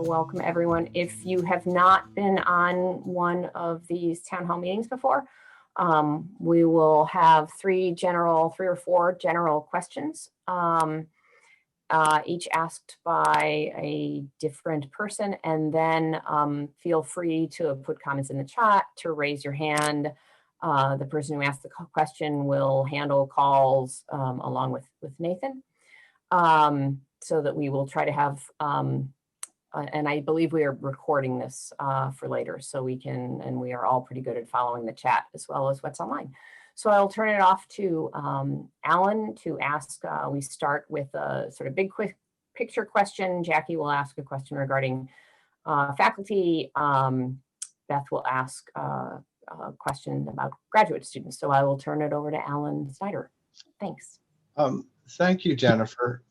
welcome everyone. If you have not been on one of these town hall meetings before, we will have three or four general questions, each asked by a different person, and then feel free to put comments in the chat, to raise your hand. The person who asked the question will handle calls along with Nathan, so that we will try to have, and I believe we are recording this for later, so we can, and we are all pretty good at following the chat as well as what's online. So I'll turn it off to Alan to ask. We start with a sort of big quick picture question. Jackie will ask a question regarding faculty. Beth will ask a question about graduate students. So I will turn it over to Alan Snyder. Thanks. Thank you, Jennifer.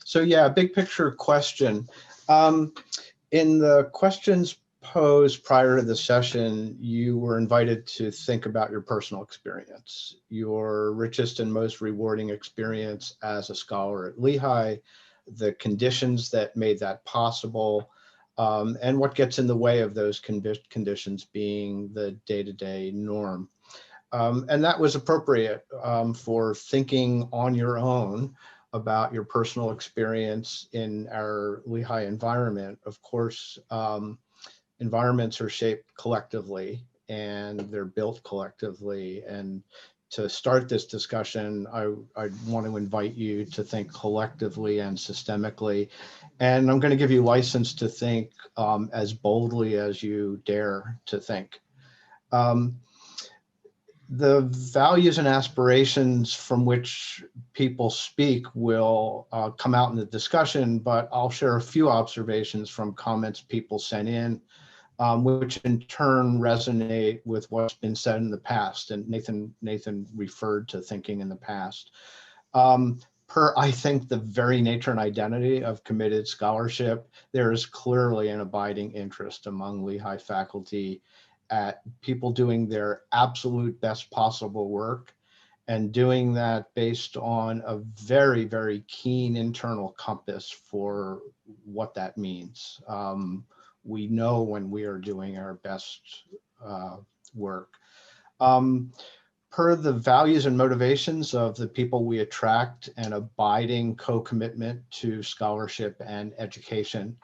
So yeah, big picture question. In the questions posed prior to the session, you were invited to think about your personal experience, your richest and most rewarding experience as a scholar at Lehigh, the conditions that made that possible, and what gets in the way of those conditions being the day-to-day norm. And that was appropriate for thinking on your own about your personal experience in our Lehigh environment. Of course, environments are shaped collectively and they're built collectively. And to start this discussion, I want to invite you to think collectively and systemically. And I'm going to give you license to think as boldly as you dare to think. The values and aspirations from which people speak will come out in the discussion, but I'll share a few observations from comments people sent in, which in turn resonate with what's been said in the past. And Nathan referred to thinking in the past. Per, I think, the very nature and identity of committed scholarship, there is clearly an abiding interest among Lehigh faculty at people doing their absolute best possible work, and doing that based on a very, very keen internal compass for what that means. We know when we are doing our best work. Per the values and motivations of the people we attract, an abiding co-commitment to scholarship and education.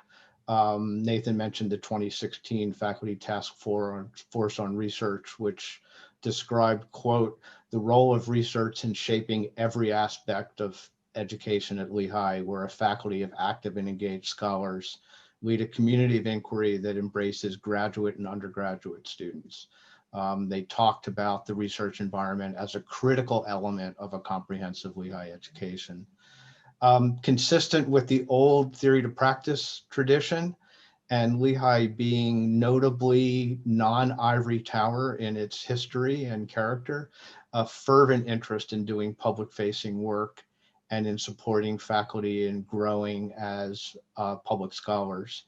Nathan mentioned the 2016 Faculty Task Force on Research, which described, quote, the role of research in shaping every aspect of education at Lehigh, where a faculty of active and engaged scholars lead a community of inquiry that embraces graduate and undergraduate students. They talked about the research environment as a critical element of a comprehensive Lehigh education. Consistent with the old theory to practice tradition, and Lehigh being notably non-ivory tower in its history and character, a fervent interest in doing public facing work and in supporting faculty and growing as public scholars.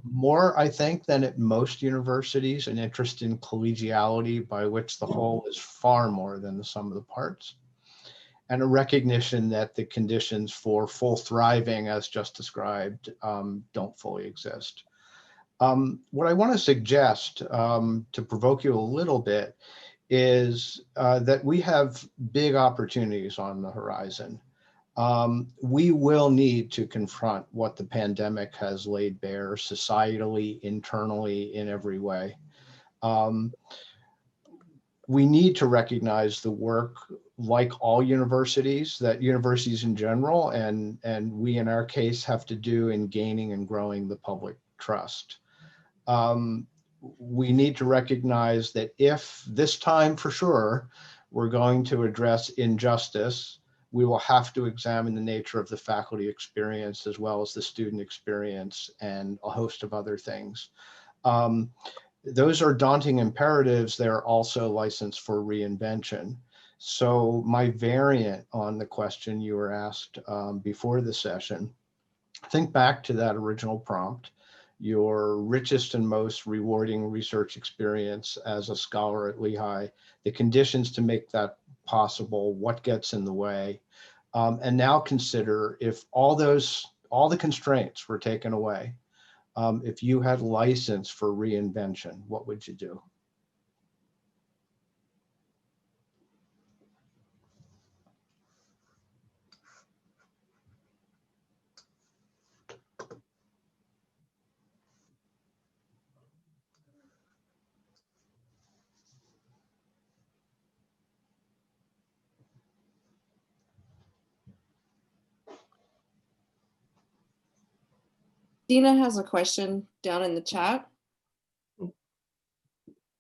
More, I think, than at most universities, an interest in collegiality by which the whole is far more than the sum of the parts, and a recognition that the conditions for full thriving, as just described, don't fully exist. What I want to suggest, to provoke you a little bit, is that we have big opportunities on the horizon. We will need to confront what the pandemic has laid bare societally, internally, in every way. We need to recognize the work, like all universities, that universities in general, and we in our case, have to do in gaining and growing the public trust. We need to recognize that if this time for sure, we're going to address injustice, we will have to examine the nature of the faculty experience as well as the student experience and a host of other things. Those are daunting imperatives. They're also license for reinvention. So my variant on the question you were asked before the session, think back to that original prompt, your richest and most rewarding research experience as a scholar at Lehigh, the conditions to make that possible, what gets in the way, and now consider if all those all the constraints were taken away. If you had license for reinvention, what would you do? Dina has a question down in the chat.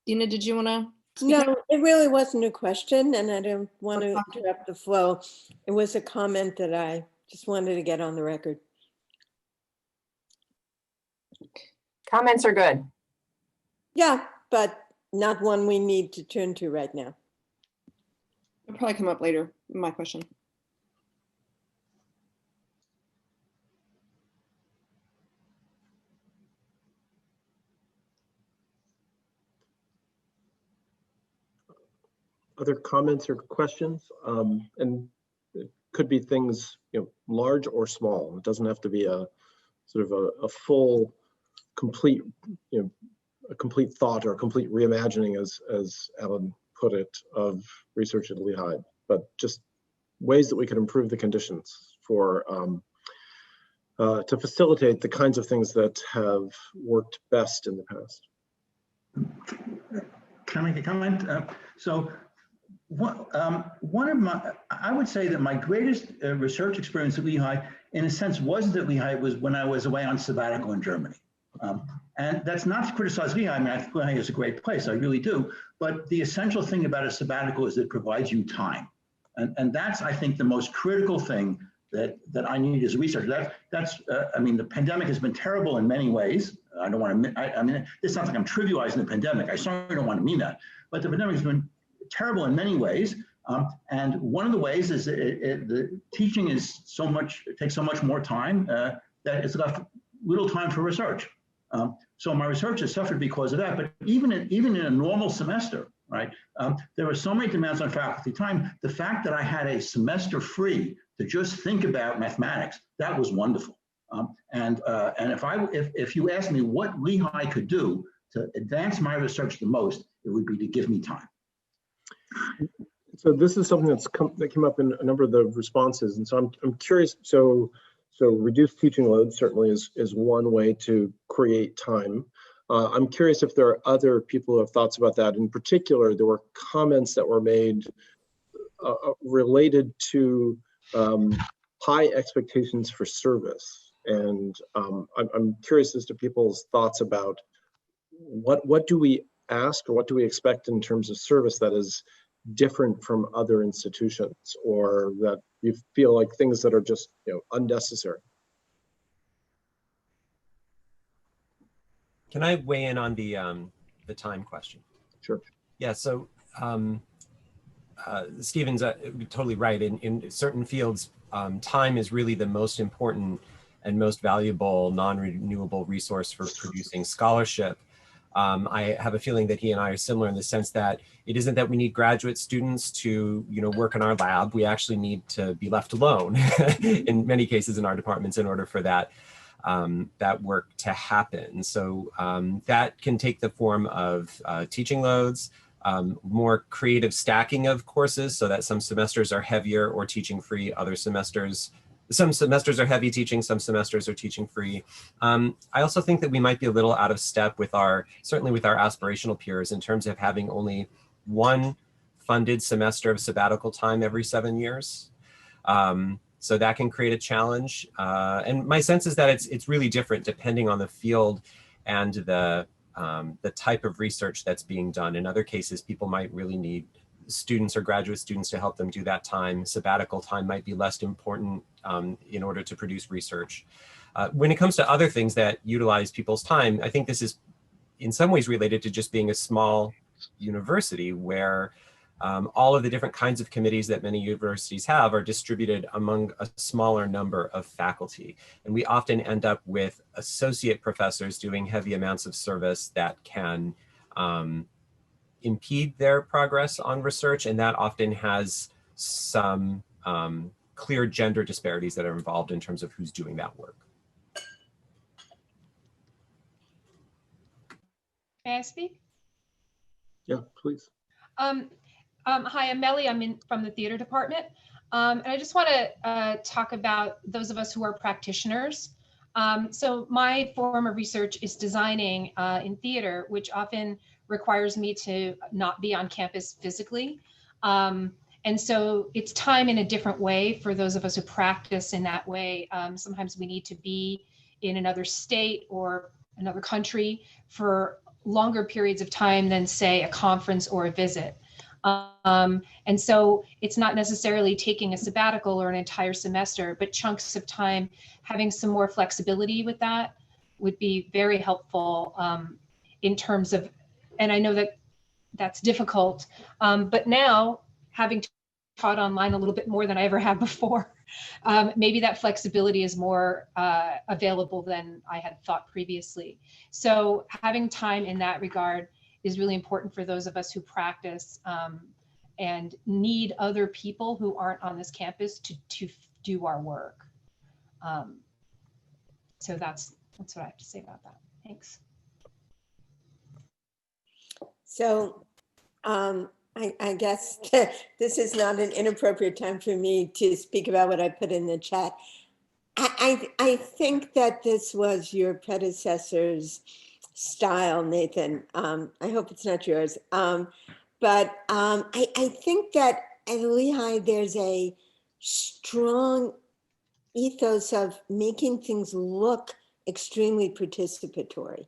Dina, did you want to? No, it really wasn't a question, and I don't want to interrupt the flow. It was a comment that I just wanted to get on the record. Comments are good. Yeah, but not one we need to turn to right now. It'll probably come up later, my question. Other comments or questions? And it could be things, large or small. It doesn't have to be a sort of a full, complete, a complete thought or a complete reimagining, as Alan put it, of research at Lehigh, but just ways that we can improve the conditions for to facilitate the kinds of things that have worked best in the past. Can I make a comment? I would say that my greatest research experience at Lehigh, in a sense, wasn't at Lehigh. It was when I was away on sabbatical in Germany. And that's not to criticize Lehigh. I mean, I think Lehigh is a great place. I really do. But the essential thing about a sabbatical is that it provides you time. And that's, I think, the most critical thing that I need as a researcher. I mean, the pandemic has been terrible in many ways. I don't want to, I mean, it sounds like I'm trivializing the pandemic. I certainly don't want to mean that. But the pandemic has been terrible in many ways. And one of the ways is the teaching is it takes so much more time that it's left little time for research. So my research has suffered because of that. But even in a normal semester, right, there were so many demands on faculty time. The fact that I had a semester free to just think about mathematics, that was wonderful. And if you ask me what Lehigh could do to advance my research the most, it would be to give me time. So this is something that came up in a number of the responses, and so I'm curious. So reduced teaching load certainly is one way to create time. I'm curious if there are other people who have thoughts about that. In particular, there were comments that were made related to high expectations for service, and I'm curious as to people's thoughts about what do we ask or what do we expect in terms of service that is different from other institutions, or that you feel like things that are just unnecessary. Can I weigh in on the time question? Sure. Yeah. So Stephen's totally right. In certain fields, time is really the most important and most valuable non-renewable resource for producing scholarship. I have a feeling that he and I are similar in the sense that it isn't that we need graduate students to, work in our lab. We actually need to be left alone in many cases in our departments in order for that work to happen. So that can take the form of teaching loads, more creative stacking of courses so that some semesters are heavier or teaching free, some semesters are heavy teaching, some semesters are teaching free. I also think that we might be a little out of step with certainly with our aspirational peers in terms of having only one funded semester of sabbatical time every 7 years. So that can create a challenge. And my sense is that it's really different depending on the field and the type of research that's being done. In other cases, people might really need students or graduate students to help them do that time. Sabbatical time might be less important in order to produce research. When it comes to other things that utilize people's time, I think this is in some ways related to just being a small university where all of the different kinds of committees that many universities have are distributed among a smaller number of faculty. And we often end up with associate professors doing heavy amounts of service that can impede their progress on research, and that often has some clear gender disparities that are involved in terms of who's doing that work. May I speak? Yeah, please. Hi, I'm Melly. I'm from the theater department. And I just want to talk about those of us who are practitioners. So my form of research is designing in theater, which often requires me to not be on campus physically. And so it's time in a different way for those of us who practice in that way. Sometimes we need to be in another state or another country for longer periods of time than, say, a conference or a visit. And so it's not necessarily taking a sabbatical or an entire semester, but chunks of time. Having some more flexibility with that would be very helpful in terms of, and I know that that's difficult, but now having taught online a little bit more than I ever have before, maybe that flexibility is more available than I had thought previously. So having time in that regard is really important for those of us who practice and need other people who aren't on this campus to do our work. So that's what I have to say about that. Thanks. So I guess this is not an inappropriate time for me to speak about what I put in the chat. I think that this was your predecessor's style, Nathan. I hope it's not yours. But I think that at Lehigh, there's a strong ethos of making things look extremely participatory.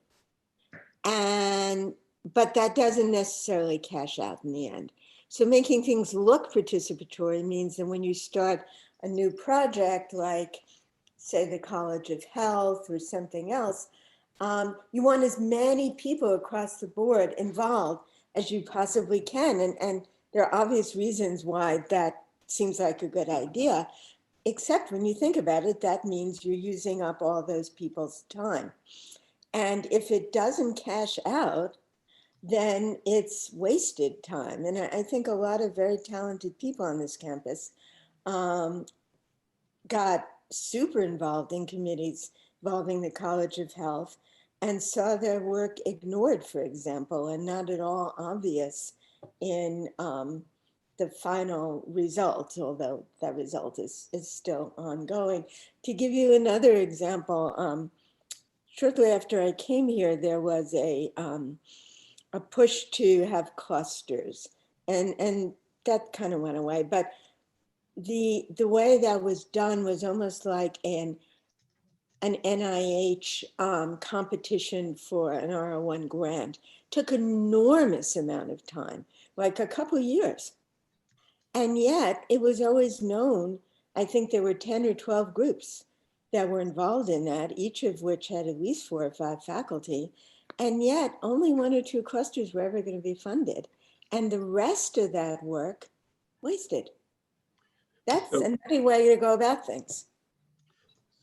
But that doesn't necessarily cash out in the end. So making things look participatory means that when you start a new project, like say the College of Health or something else, you want as many people across the board involved as you possibly can. And there are obvious reasons why that seems like a good idea, except when you think about it, that means you're using up all those people's time. And if it doesn't cash out, then it's wasted time. And I think a lot of very talented people on this campus got super involved in committees involving the College of Health and saw their work ignored, for example, and not at all obvious in the final result, although that result is still ongoing. To give you another example, shortly after I came here, there was a push to have clusters, and that kind of went away. But the way that was done was almost like an NIH competition for an R01 grant. Took an enormous amount of time, like a couple of years. And yet it was always known, I think there were 10 or 12 groups that were involved in that, each of which had at least 4 or 5 faculty. And yet only 1 or 2 clusters were ever going to be funded. And the rest of that work wasted. That's a nutty way to go about things.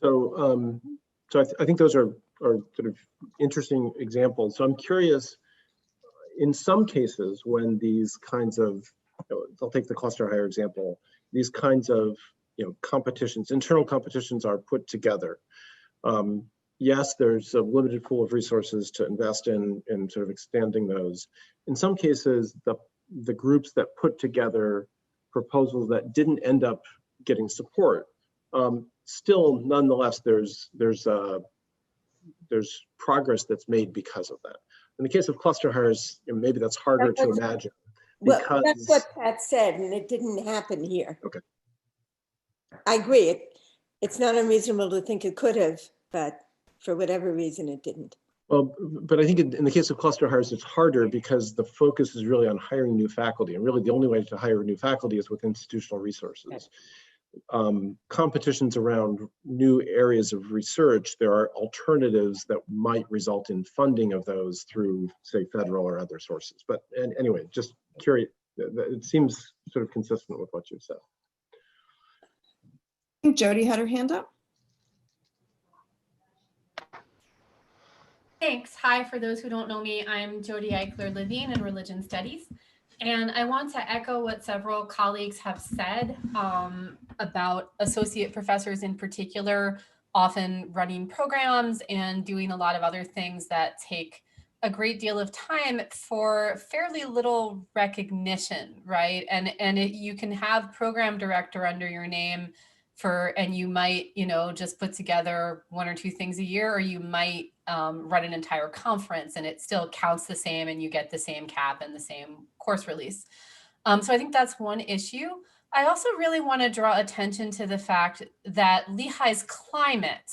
So, I think those are sort of interesting examples. So I'm curious, in some cases, when these kinds of, I'll take the cluster hire example, these kinds of competitions, internal competitions are put together. Yes, there's a limited pool of resources to invest in sort of expanding those. In some cases, the groups that put together proposals that didn't end up getting support, still, nonetheless, there's progress that's made because of that. In the case of cluster hires, maybe that's harder to imagine. Well, that's what Pat said, and it didn't happen here. Okay. I agree. It's not unreasonable to think it could have, but for whatever reason, it didn't. Well, but I think in the case of cluster hires, it's harder because the focus is really on hiring new faculty. And really the only way to hire new faculty is with institutional resources. Competitions around new areas of research, there are alternatives that might result in funding of those through, say, federal or other sources. But anyway, just curious, it seems sort of consistent with what you've said. I think Jody had her hand up. Thanks. Hi, for those who don't know me, I'm Jody Eichler Levine in Religion Studies. And I want to echo what several colleagues have said about associate professors in particular, often running programs and doing a lot of other things that take a great deal of time for fairly little recognition, right? And you can have program director under your name and you might, just put together 1 or 2 things a year, or you might run an entire conference and it still counts the same and you get the same cap and the same course release. So I think that's one issue. I also really want to draw attention to the fact that Lehigh's climate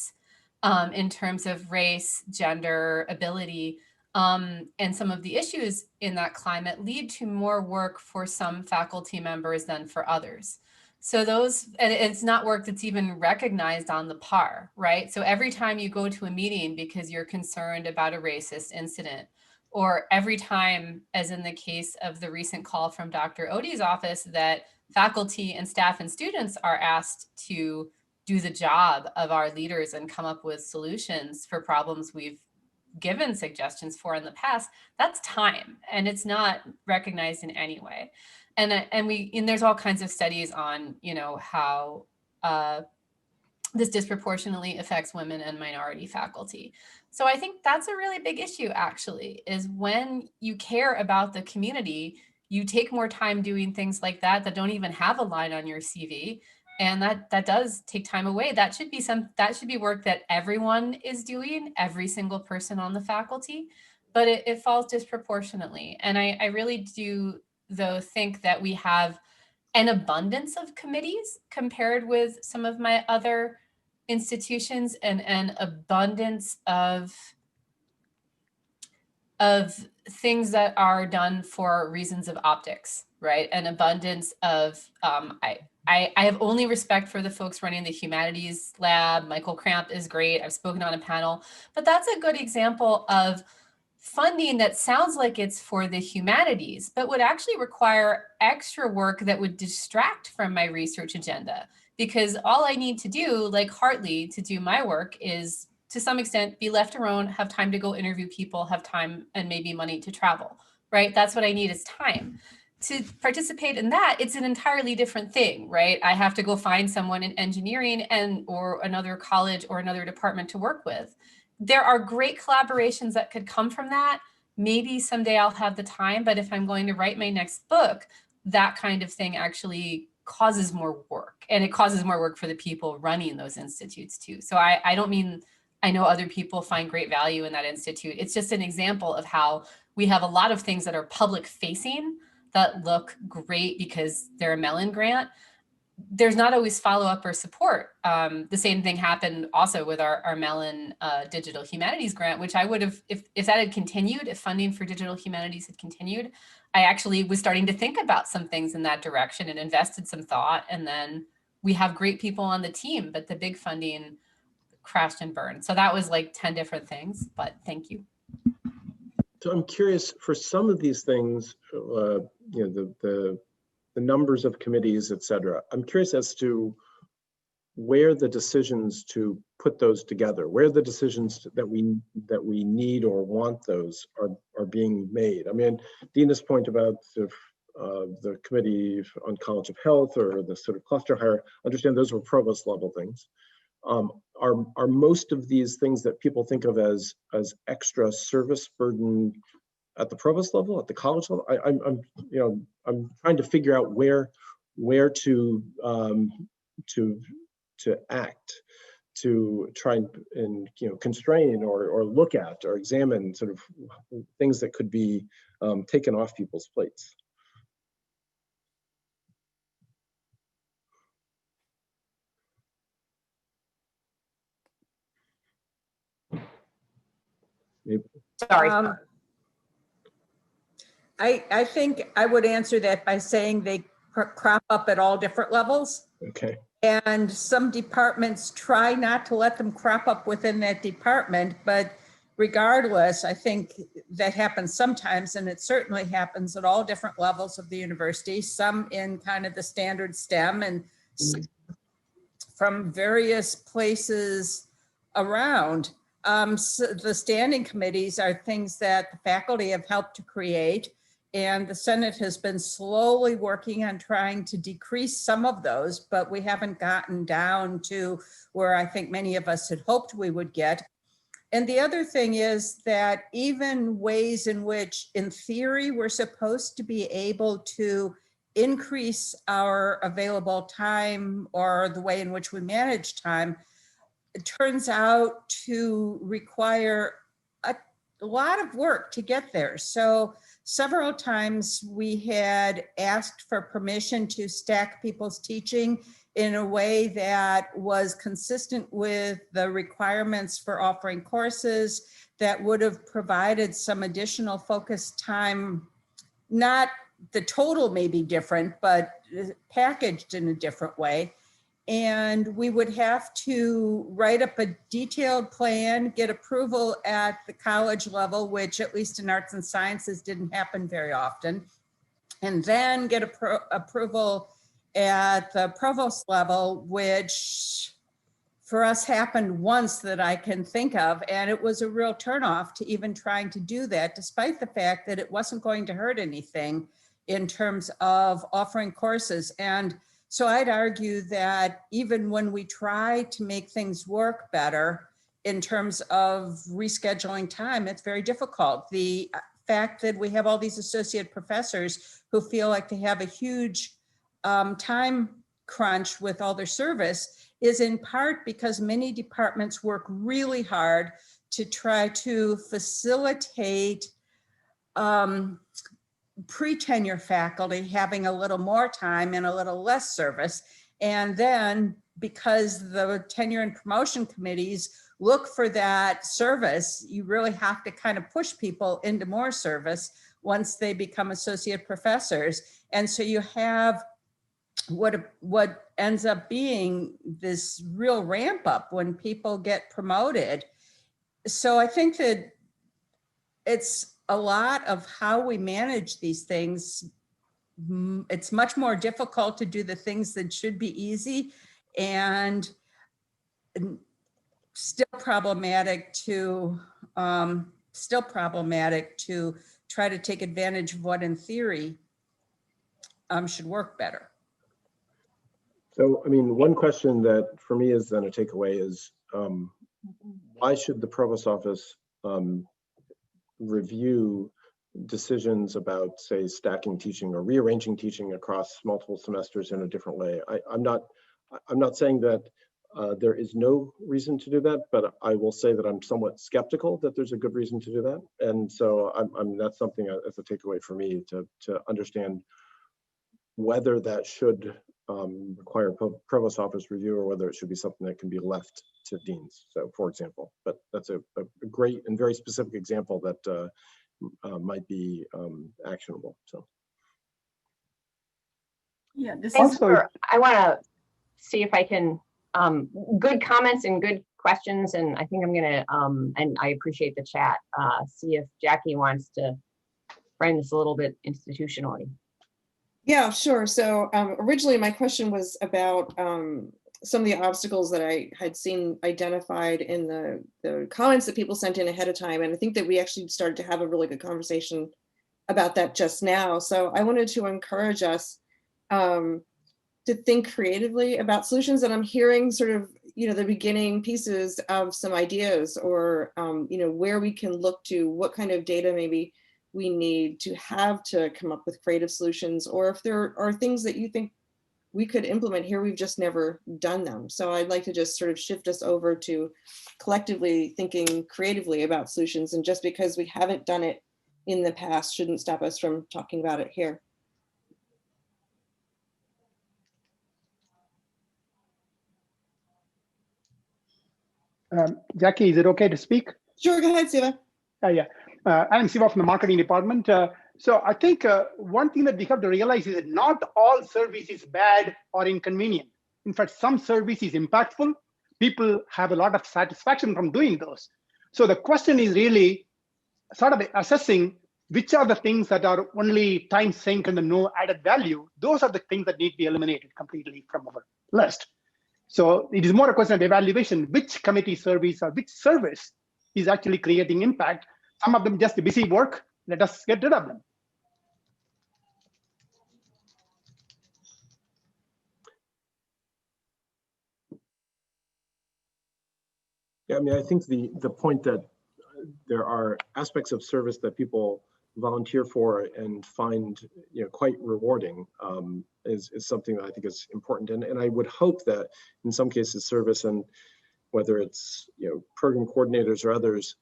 in terms of race, gender, ability, and some of the issues in that climate lead to more work for some faculty members than for others. So and it's not work that's even recognized on the PAR, right? So every time you go to a meeting because you're concerned about a racist incident, or every time, as in the case of the recent call from Dr. Odie's office, that faculty and staff and students are asked to do the job of our leaders and come up with solutions for problems we've given suggestions for in the past, that's time, and it's not recognized in any way. And there's all kinds of studies on, how this disproportionately affects women and minority faculty. So I think that's a really big issue, actually, is when you care about the community, you take more time doing things like that don't even have a line on your CV. And that does take time away. That should be work that everyone is doing, every single person on the faculty, but it falls disproportionately. And I really do, though, think that we have an abundance of committees compared with some of my other institutions, and an abundance of things that are done for reasons of optics, right? An abundance of, I have only respect for the folks running the humanities lab. Michael Cramp is great. I've spoken on a panel, but that's a good example of funding that sounds like it's for the humanities, but would actually require extra work that would distract from my research agenda. Because all I need to do, like Hartley, to do my work is, to some extent, be left alone, have time to go interview people, have time and maybe money to travel, right? That's what I need, is time. To participate in that, it's an entirely different thing, right? I have to go find someone in engineering or another college or another department to work with. There are great collaborations that could come from that. Maybe someday I'll have the time, but if I'm going to write my next book, that kind of thing actually causes more work, and it causes more work for the people running those institutes too. So I don't mean, I know other people find great value in that institute. It's just an example of how we have a lot of things that are public facing that look great because they're a Mellon grant. There's not always follow-up or support. The same thing happened also with our Mellon Digital Humanities grant, which I would have, if that had continued, if funding for digital humanities had continued, I actually was starting to think about some things in that direction and invested some thought. And then we have great people on the team, but the big funding crashed and burned. So that was like 10 different things, but thank you. So I'm curious, for some of these things, the numbers of committees, et cetera, I'm curious as to where the decisions to put those together, where the decisions that we need or want those are being made. I mean, Dina's point about the committee on College of Health or the sort of cluster hire, understand those were provost level things. Are most of these things that people think of as extra service burden at the provost level, at the college level? I'm trying to figure out where to act, to try and constrain or look at or examine sort of things that could be taken off people's plates. Maybe. Sorry. I think I would answer that by saying they crop up at all different levels. Okay. And some departments try not to let them crop up within that department, but regardless, I think that happens sometimes, and it certainly happens at all different levels of the university, some in kind of the standard STEM and from various places around. So the standing committees are things that the faculty have helped to create. And the Senate has been slowly working on trying to decrease some of those, but we haven't gotten down to where I think many of us had hoped we would get. And the other thing is that even ways in which, in theory, we're supposed to be able to increase our available time or the way in which we manage time, it turns out to require a lot of work to get there. So several times we had asked for permission to stack people's teaching in a way that was consistent with the requirements for offering courses, that would have provided some additional focused time. Not the total may be different, but packaged in a different way. And we would have to write up a detailed plan, get approval at the college level, which at least in arts and sciences didn't happen very often, and then get approval at the provost level, which for us happened once that I can think of. And it was a real turnoff to even trying to do that, despite the fact that it wasn't going to hurt anything in terms of offering courses. And so I'd argue that even when we try to make things work better in terms of rescheduling time, it's very difficult. The fact that we have all these associate professors who feel like they have a huge time crunch with all their service is in part because many departments work really hard to try to facilitate pre-tenure faculty having a little more time and a little less service. And then because the tenure and promotion committees look for that service, you really have to kind of push people into more service once they become associate professors. And so you have what ends up being this real ramp up when people get promoted. So I think that it's a lot of how we manage these things. It's much more difficult to do the things that should be easy, and still problematic to try to take advantage of what in theory should work better. So, I mean, one question that for me is then a takeaway is why should the provost office review decisions about, say, stacking teaching or rearranging teaching across multiple semesters in a different way? I'm not saying that there is no reason to do that, but I will say that I'm somewhat skeptical that there's a good reason to do that. And so that's something as a takeaway for me to understand whether that should require provost office review or whether it should be something that can be left to deans. So, for example, but that's a great and very specific example that might be actionable. So, yeah, this also, I want to see if I can good comments and good questions, and I think I'm gonna and I appreciate the chat. See if Jackie wants to frame this a little bit institutionally. Yeah, sure. So originally my question was about some of the obstacles that I had seen identified in the comments that people sent in ahead of time. And I think that we actually started to have a really good conversation about that just now. So I wanted to encourage us to think creatively about solutions. And I'm hearing sort of, the beginning pieces of some ideas or, where we can look to, what kind of data maybe we need to have to come up with creative solutions, or if there are things that you think we could implement here, we've just never done them. So I'd like to just sort of shift us over to collectively thinking creatively about solutions. And just because we haven't done it in the past shouldn't stop us from talking about it here. Jackie, is it okay to speak? Sure, go ahead, Siva. Yeah. I'm Siva from the marketing department. So I think one thing that we have to realize is that not all service is bad or inconvenient. In fact, some service is impactful. People have a lot of satisfaction from doing those. So the question is really sort of assessing which are the things that are only time sink and no added value. Those are the things that need to be eliminated completely from our list. So it is more a question of evaluation, which committee service or which service is actually creating impact. Some of them just busy work, let us get rid of them. Yeah, I mean, I think the point that there are aspects of service that people volunteer for and find, you know, quite rewarding is something that I think is important. And I would hope that in some cases service, and whether it's, you know, program coordinators or others,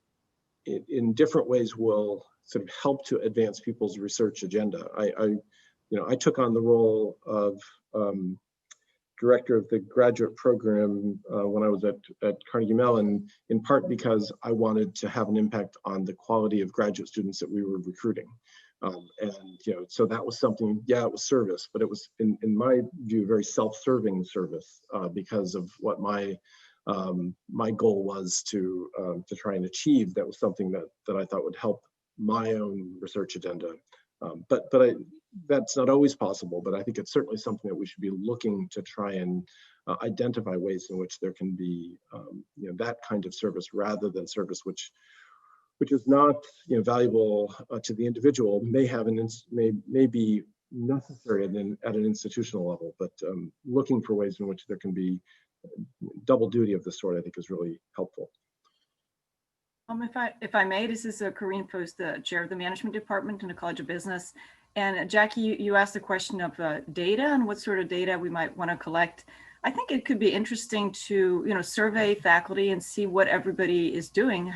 in different ways will sort of help to advance people's research agenda. I took on the role of director of the graduate program when I was at Carnegie Mellon, in part because I wanted to have an impact on the quality of graduate students that we were recruiting. And, you know, so that was something, yeah, it was service, but it was, in my view, very self-serving service because of what my goal was to try and achieve. That was something that I thought would help my own research agenda. But that's not always possible, but I think it's certainly something that we should be looking to try and identify ways in which there can be you know, that kind of service rather than service which is not, you know, valuable to the individual, may be necessary at an institutional level, but looking for ways in which there can be double duty of this sort, I think, is really helpful. If I may, this is Corinne Post, the chair of the management department in the College of Business. And Jackie, you asked the question of data and what sort of data we might want to collect. I think it could be interesting to, you know, survey faculty and see what everybody is doing,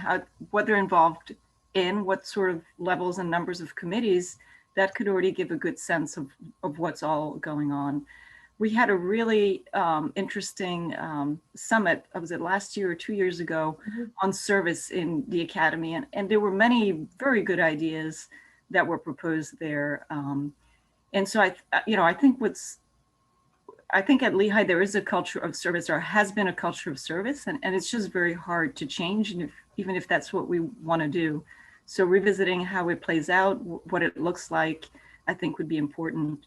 what they're involved in, what sort of levels and numbers of committees. That could already give a good sense of what's all going on. We had a really interesting summit, was it last year or 2 years ago, on service in the academy. And there were many very good ideas that were proposed there. And so I think at Lehigh, there is a culture of service, or has been a culture of service, and it's just very hard to change, and even if that's what we want to do. So revisiting how it plays out, what it looks like, I think would be important.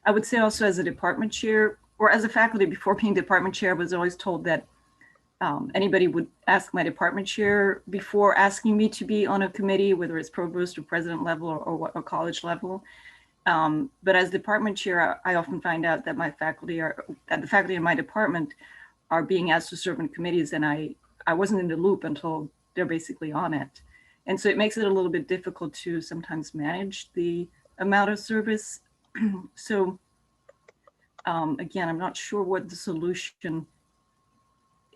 I would say also, as a department chair, or as a faculty before being department chair, I was always told that anybody would ask my department chair before asking me to be on a committee, whether it's provost or president level or college level. But as department chair, I often find out that the faculty in my department are being asked to serve in committees, and I wasn't in the loop until they're basically on it. And so it makes it a little bit difficult to sometimes manage the amount of service. So again, I'm not sure what the solution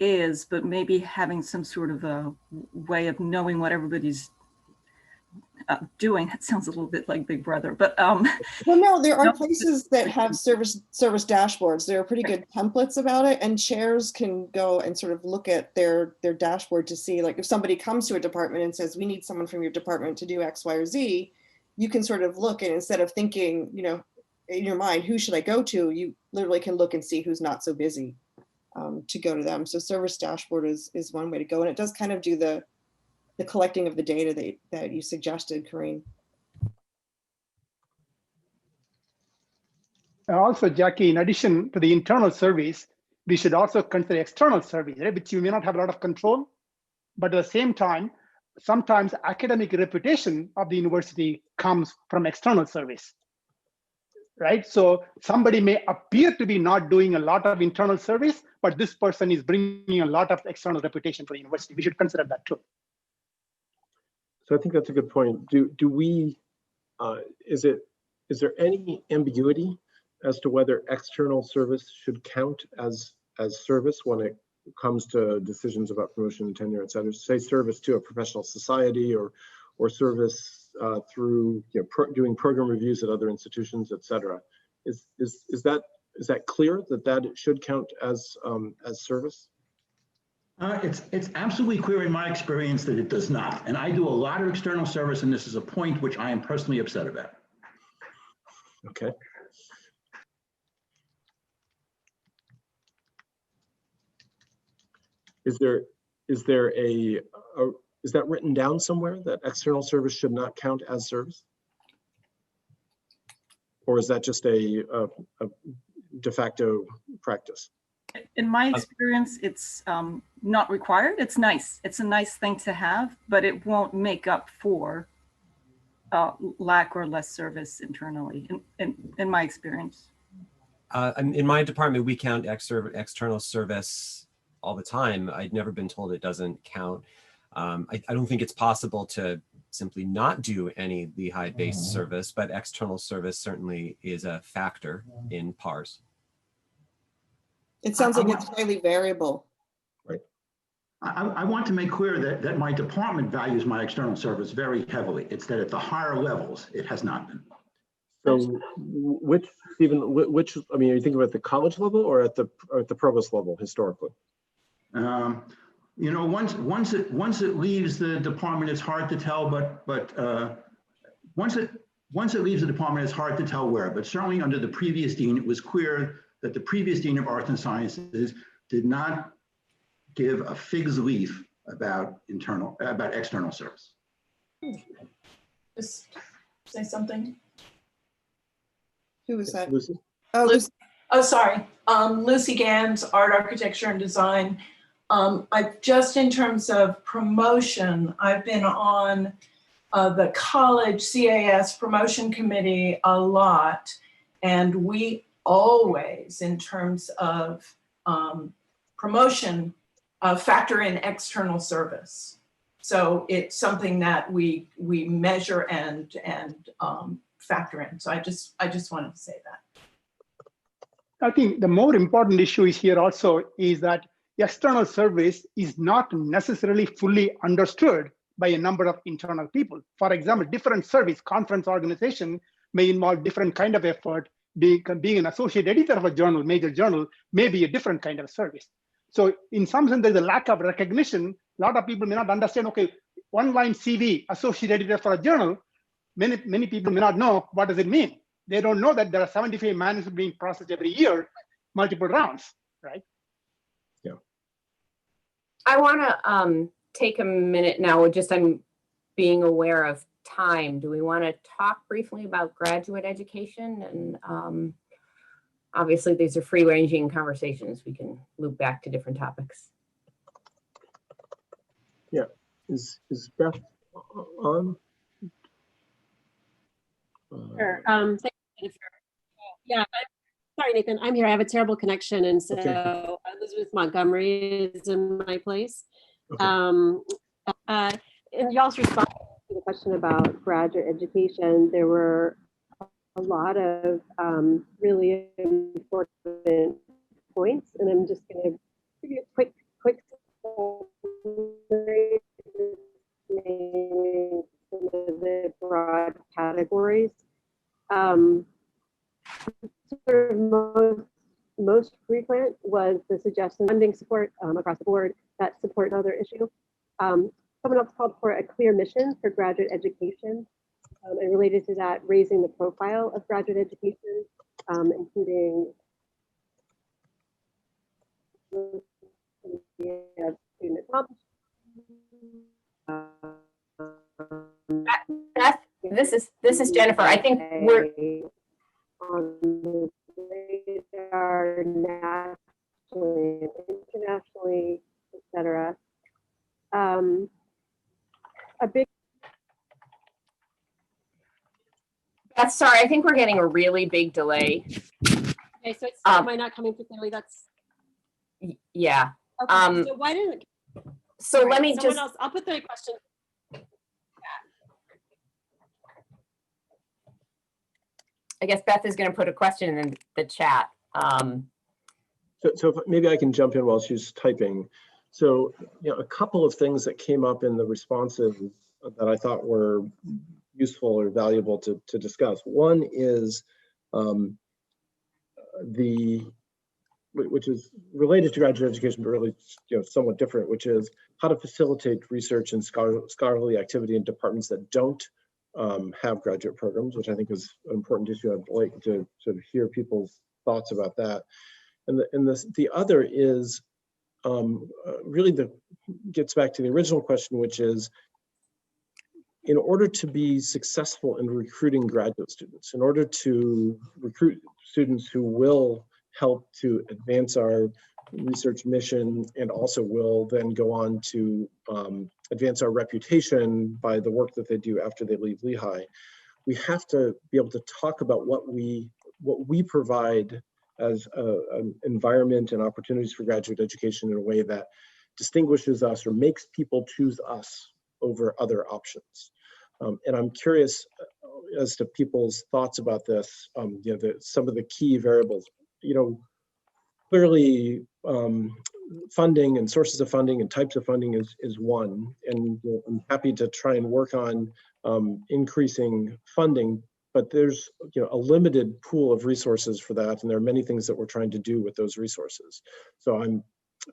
is, but maybe having some sort of a way of knowing what everybody's doing. That sounds a little bit like Big Brother, but well, no, there are places that have service dashboards. There are pretty good templates about it, and chairs can go and sort of look at their dashboard to see, like, if somebody comes to a department and says, we need someone from your department to do X, Y, or Z, you can sort of look, and instead of thinking, you know, in your mind, who should I go to? You literally can look and see who's not so busy to go to them. So service dashboard is one way to go, and it does kind of do the collecting of the data that you suggested, Corinne. Also, Jackie, in addition to the internal surveys, we should also consider external surveys, right, which you may not have a lot of control, but at the same time, sometimes academic reputation of the university comes from external surveys, right? So somebody may appear to be not doing a lot of internal surveys, but this person is bringing a lot of external reputation for the university. We should consider that too. So I think that's a good point. Do we, is there any ambiguity as to whether external service should count as service when it comes to decisions about promotion and tenure, et cetera? Say service to a professional society or service through, you know, doing program reviews at other institutions, et cetera. Is that clear that it should count as service? It's absolutely clear in my experience that it does not. And I do a lot of external service, and this is a point which I am personally upset about. Okay. Is that written down somewhere, that external service should not count as service? Or is that just a de facto practice? In my experience, it's not required. It's nice. It's a nice thing to have, but it won't make up for lack or less service internally, in my experience. In my department, we count external service all the time. I'd never been told it doesn't count. I don't think it's possible to simply not do any Lehigh-based service, but external service certainly is a factor in PARS. It sounds like it's highly variable. Right. I want to make clear that my department values my external service very heavily. It's that at the higher levels, it has not been. So which, Stephen, which, I mean, are you thinking about the college level or at the provost level historically? You know, once it leaves the department, it's hard to tell, but once it leaves the department, it's hard to tell where, but certainly under the previous dean, it was clear that the previous dean of arts and sciences did not give a fig's leaf about external service. Just say something. Who was that? Lucy? Oh, Lucy. Oh, sorry. Lucy Gans, Art, Architecture, and Design. I've just in terms of promotion, I've been on the college CAS promotion committee a lot, and we always, in terms of promotion, factor in external service. So it's something that we measure and factor in. So I just wanted to say that. I think the more important issue is here also is that external service is not necessarily fully understood by a number of internal people. For example, different service conference organization may involve different kind of effort. Being an associate editor of a journal, major journal, may be a different kind of service. So in some sense, there's a lack of recognition. A lot of people may not understand, okay, one line CV, associate editor for a journal, many people may not know what does it mean. They don't know that there are 75 manuscripts being processed every year, multiple rounds, right? Yeah. I want to take a minute now. I'm being aware of time. Do we want to talk briefly about graduate education? And obviously, these are free-ranging conversations. We can loop back to different topics. Yeah. Is Beth on? Sure. Yeah. Sorry, Nathan. I'm here. I have a terrible connection, and so okay. Elizabeth Montgomery is in my place. Okay. In y'all's response to the question about graduate education, there were a lot of really important points, and I'm just going to give you a quick summary, some of the broad categories. Sort of most frequent was the suggestion of funding support across the board that support another issue. Someone else called for a clear mission for graduate education, and related to that, raising the profile of graduate education, including student accomplishment. Beth, this is Jennifer. I think we're on the radar nationally and internationally, etc. A big. Beth, sorry, I think we're getting a really big delay. Okay, so it's am I not coming through clearly? That's. Yeah. Okay, so why didn't? So let me just. Else, I'll put the question. I guess Beth is going to put a question in the chat. So maybe I can jump in while she's typing. So, you know, a couple of things that came up in the responses that I thought were useful or valuable to discuss. One is which is related to graduate education, but really, you know, somewhat different, which is how to facilitate research and scholarly activity in departments that don't have graduate programs, which I think is an important issue. I'd like to sort of hear people's thoughts about that. And the other is really gets back to the original question, which is, in order to be successful in recruiting graduate students, in order to recruit students who will help to advance our research mission and also will then go on to advance our reputation by the work that they do after they leave Lehigh, we have to be able to talk about what we provide an environment and opportunities for graduate education in a way that distinguishes us or makes people choose us over other options. And I'm curious as to people's thoughts about this, some of the key variables. Clearly, funding and sources of funding and types of funding is one, and I'm happy to try and work on increasing funding, but there's a limited pool of resources for that, and there are many things that we're trying to do with those resources. So I'm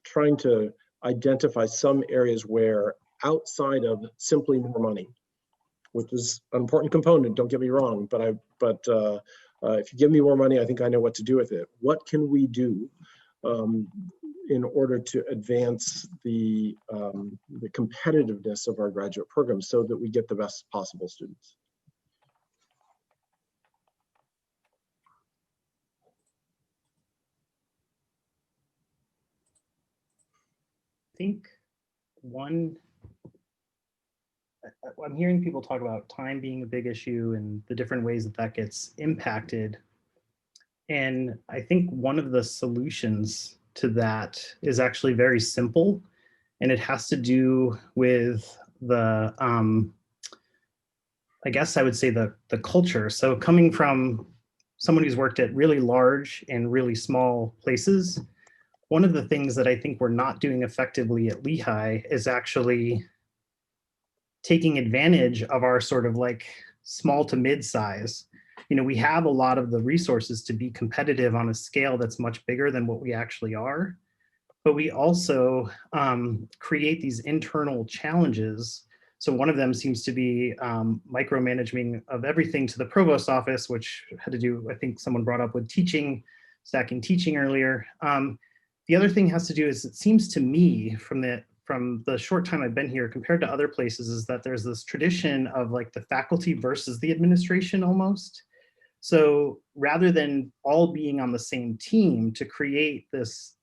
trying to identify some areas where, outside of simply more money, which is an important component, don't get me wrong, but if you give me more money, I think I know what to do with it. What can we do in order to advance the competitiveness of our graduate programs so that we get the best possible students? I think I'm hearing people talk about time being a big issue and the different ways that gets impacted. And I think one of the solutions to that is actually very simple, and it has to do with the, I guess I would say the culture. So coming from someone who's worked at really large and really small places, one of the things that I think we're not doing effectively at Lehigh is actually taking advantage of our sort of like small to mid-size. We have a lot of the resources to be competitive on a scale that's much bigger than what we actually are. But we also create these internal challenges. So one of them seems to be micromanaging of everything to the provost office, which had to do, I think someone brought up with teaching, stacking teaching earlier. The other thing has to do is, it seems to me from the short time I've been here compared to other places, is that there's this tradition of like the faculty versus the administration almost. So rather than all being on the same team to create this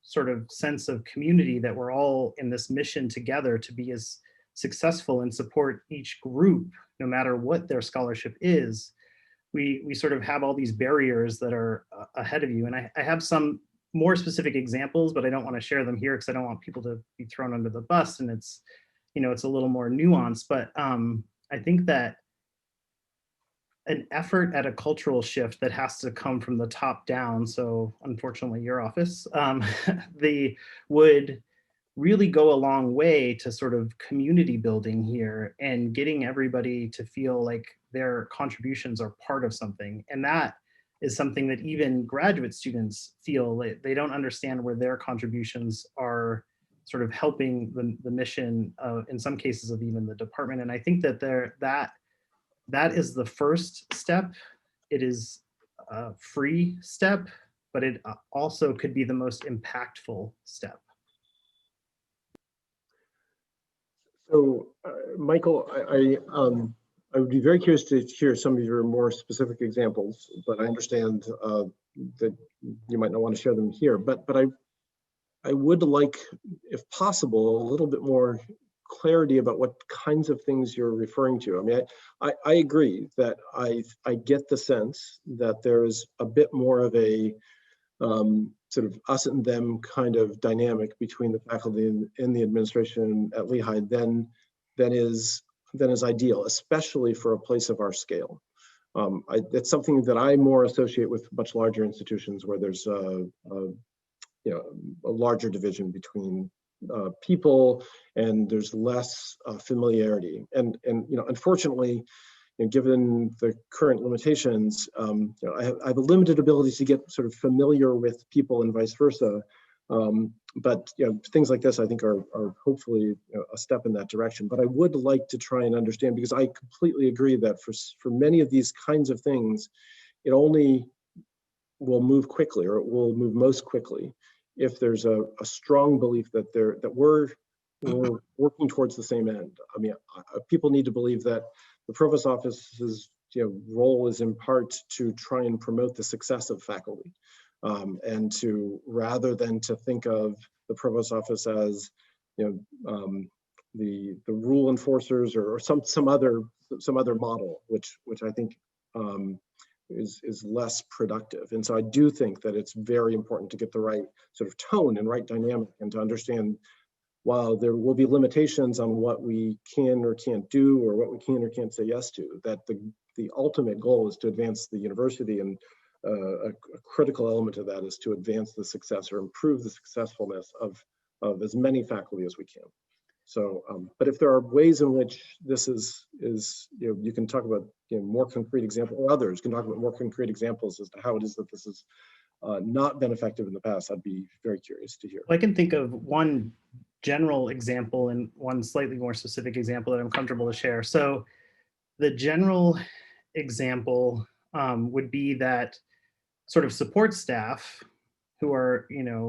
sort of sense of community that we're all in this mission together to be as successful and support each group, no matter what their scholarship is, we sort of have all these barriers that are ahead of you. And I have some more specific examples, but I don't want to share them here because I don't want people to be thrown under the bus, and it's a little more nuanced. But I think that an effort at a cultural shift that has to come from the top down, so unfortunately your office, they would really go a long way to sort of community building here and getting everybody to feel like their contributions are part of something. And that is something that even graduate students feel like they don't understand where their contributions are sort of helping the mission in some cases of even the department. And I think that that is the first step. It is a free step, but it also could be the most impactful step. So, Michael, I would be very curious to hear some of your more specific examples, but I understand that you might not want to share them here. But I would like, if possible, a little bit more clarity about what kinds of things you're referring to. I mean, I agree that I get the sense that there's a bit more of a sort of us and them kind of dynamic between the faculty and the administration at Lehigh than is ideal, especially for a place of our scale. It's something that I more associate with much larger institutions where there's a larger division between people, and there's less familiarity. And unfortunately, given the current limitations, I have a limited ability to get sort of familiar with people and vice versa. But things like this, I think, are hopefully a step in that direction. But I would like to try and understand, because I completely agree that for many of these kinds of things, it only will move quickly, or it will move most quickly, if there's a strong belief that we're working towards the same end. I mean, people need to believe that the provost office's role is in part to try and promote the success of faculty, and to, rather than to think of the provost office as the rule enforcers or some other model, which I think is less productive. And so I do think that it's very important to get the right sort of tone and right dynamic, and to understand, while there will be limitations on what we can or can't do, or what we can or can't say yes to, that the ultimate goal is to advance the university, and a critical element of that is to advance the success or improve the successfulness of as many faculty as we can. So, but if there are ways in which this is you can talk about more concrete examples, or others can talk about more concrete examples as to how it is that this has not been effective in the past, I'd be very curious to hear. I can think of one general example and one slightly more specific example that I'm comfortable to share. So the general example would be that sort of support staff who are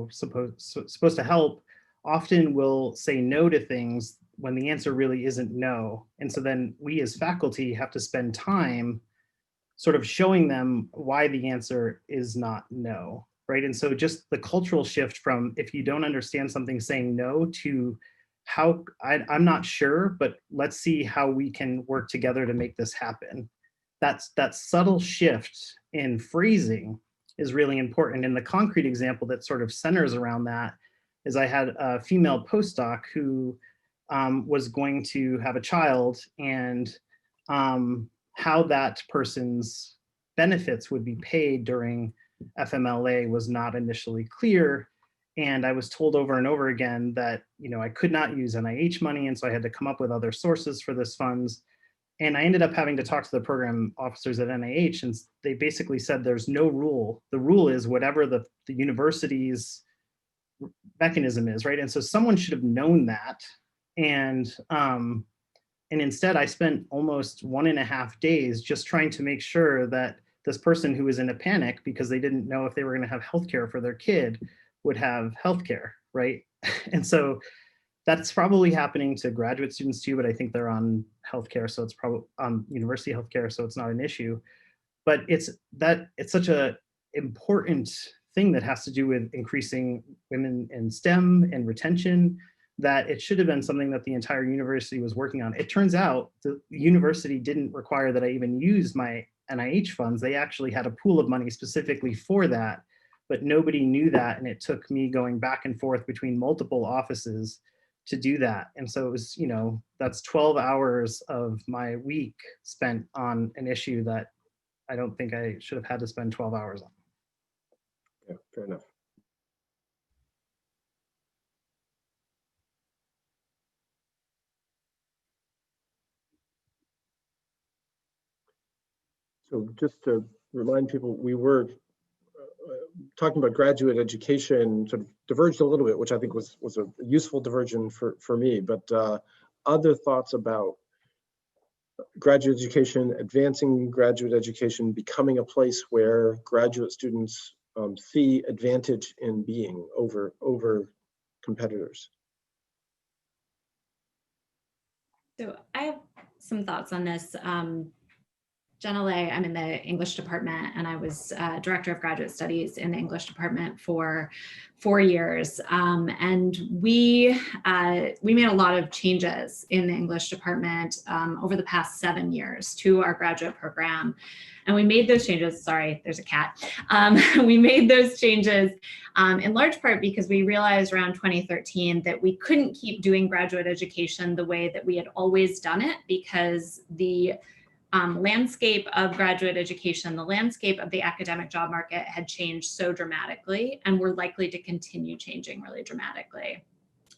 supposed to help often will say no to things when the answer really isn't no. And so then we as faculty have to spend time sort of showing them why the answer is not no, right? And so just the cultural shift from, if you don't understand something, saying no, to how I'm not sure, but let's see how we can work together to make this happen. That subtle shift in phrasing is really important. And the concrete example that sort of centers around that is I had a female postdoc who was going to have a child, and how that person's benefits would be paid during FMLA was not initially clear. And I was told over and over again that I could not use NIH money, and so I had to come up with other sources for this funds. And I ended up having to talk to the program officers at NIH, and they basically said there's no rule. The rule is whatever the university's mechanism is, right? And so someone should have known that. And instead I spent almost 1.5 days just trying to make sure that this person who was in a panic because they didn't know if they were going to have healthcare for their kid would have healthcare, right? And so that's probably happening to graduate students too, but I think they're on healthcare, so it's probably on university healthcare, so it's not an issue. But it's such a important thing that has to do with increasing women in STEM and retention, that it should have been something that the entire university was working on. It turns out the university didn't require that I even use my NIH funds. They actually had a pool of money specifically for that, but nobody knew that. And it took me going back and forth between multiple offices to do that. And so it was, that's 12 hours of my week spent on an issue that I don't think I should have had to spend 12 hours on. Yeah, fair enough. So just to remind people, we were talking about graduate education, sort of diverged a little bit, which I think was a useful diversion for me, but other thoughts about graduate education, advancing graduate education, becoming a place where graduate students see advantage in being over competitors. So I have some thoughts on this. Generally, I'm in the English department, and I was director of graduate studies in the English department for 4 years. And we made a lot of changes in the English department over the past 7 years to our graduate program. And we made those changes, sorry, there's a cat. We made those changes in large part because we realized around 2013 that we couldn't keep doing graduate education the way that we had always done it, because the landscape of graduate education, the landscape of the academic job market had changed so dramatically, and we're likely to continue changing really dramatically.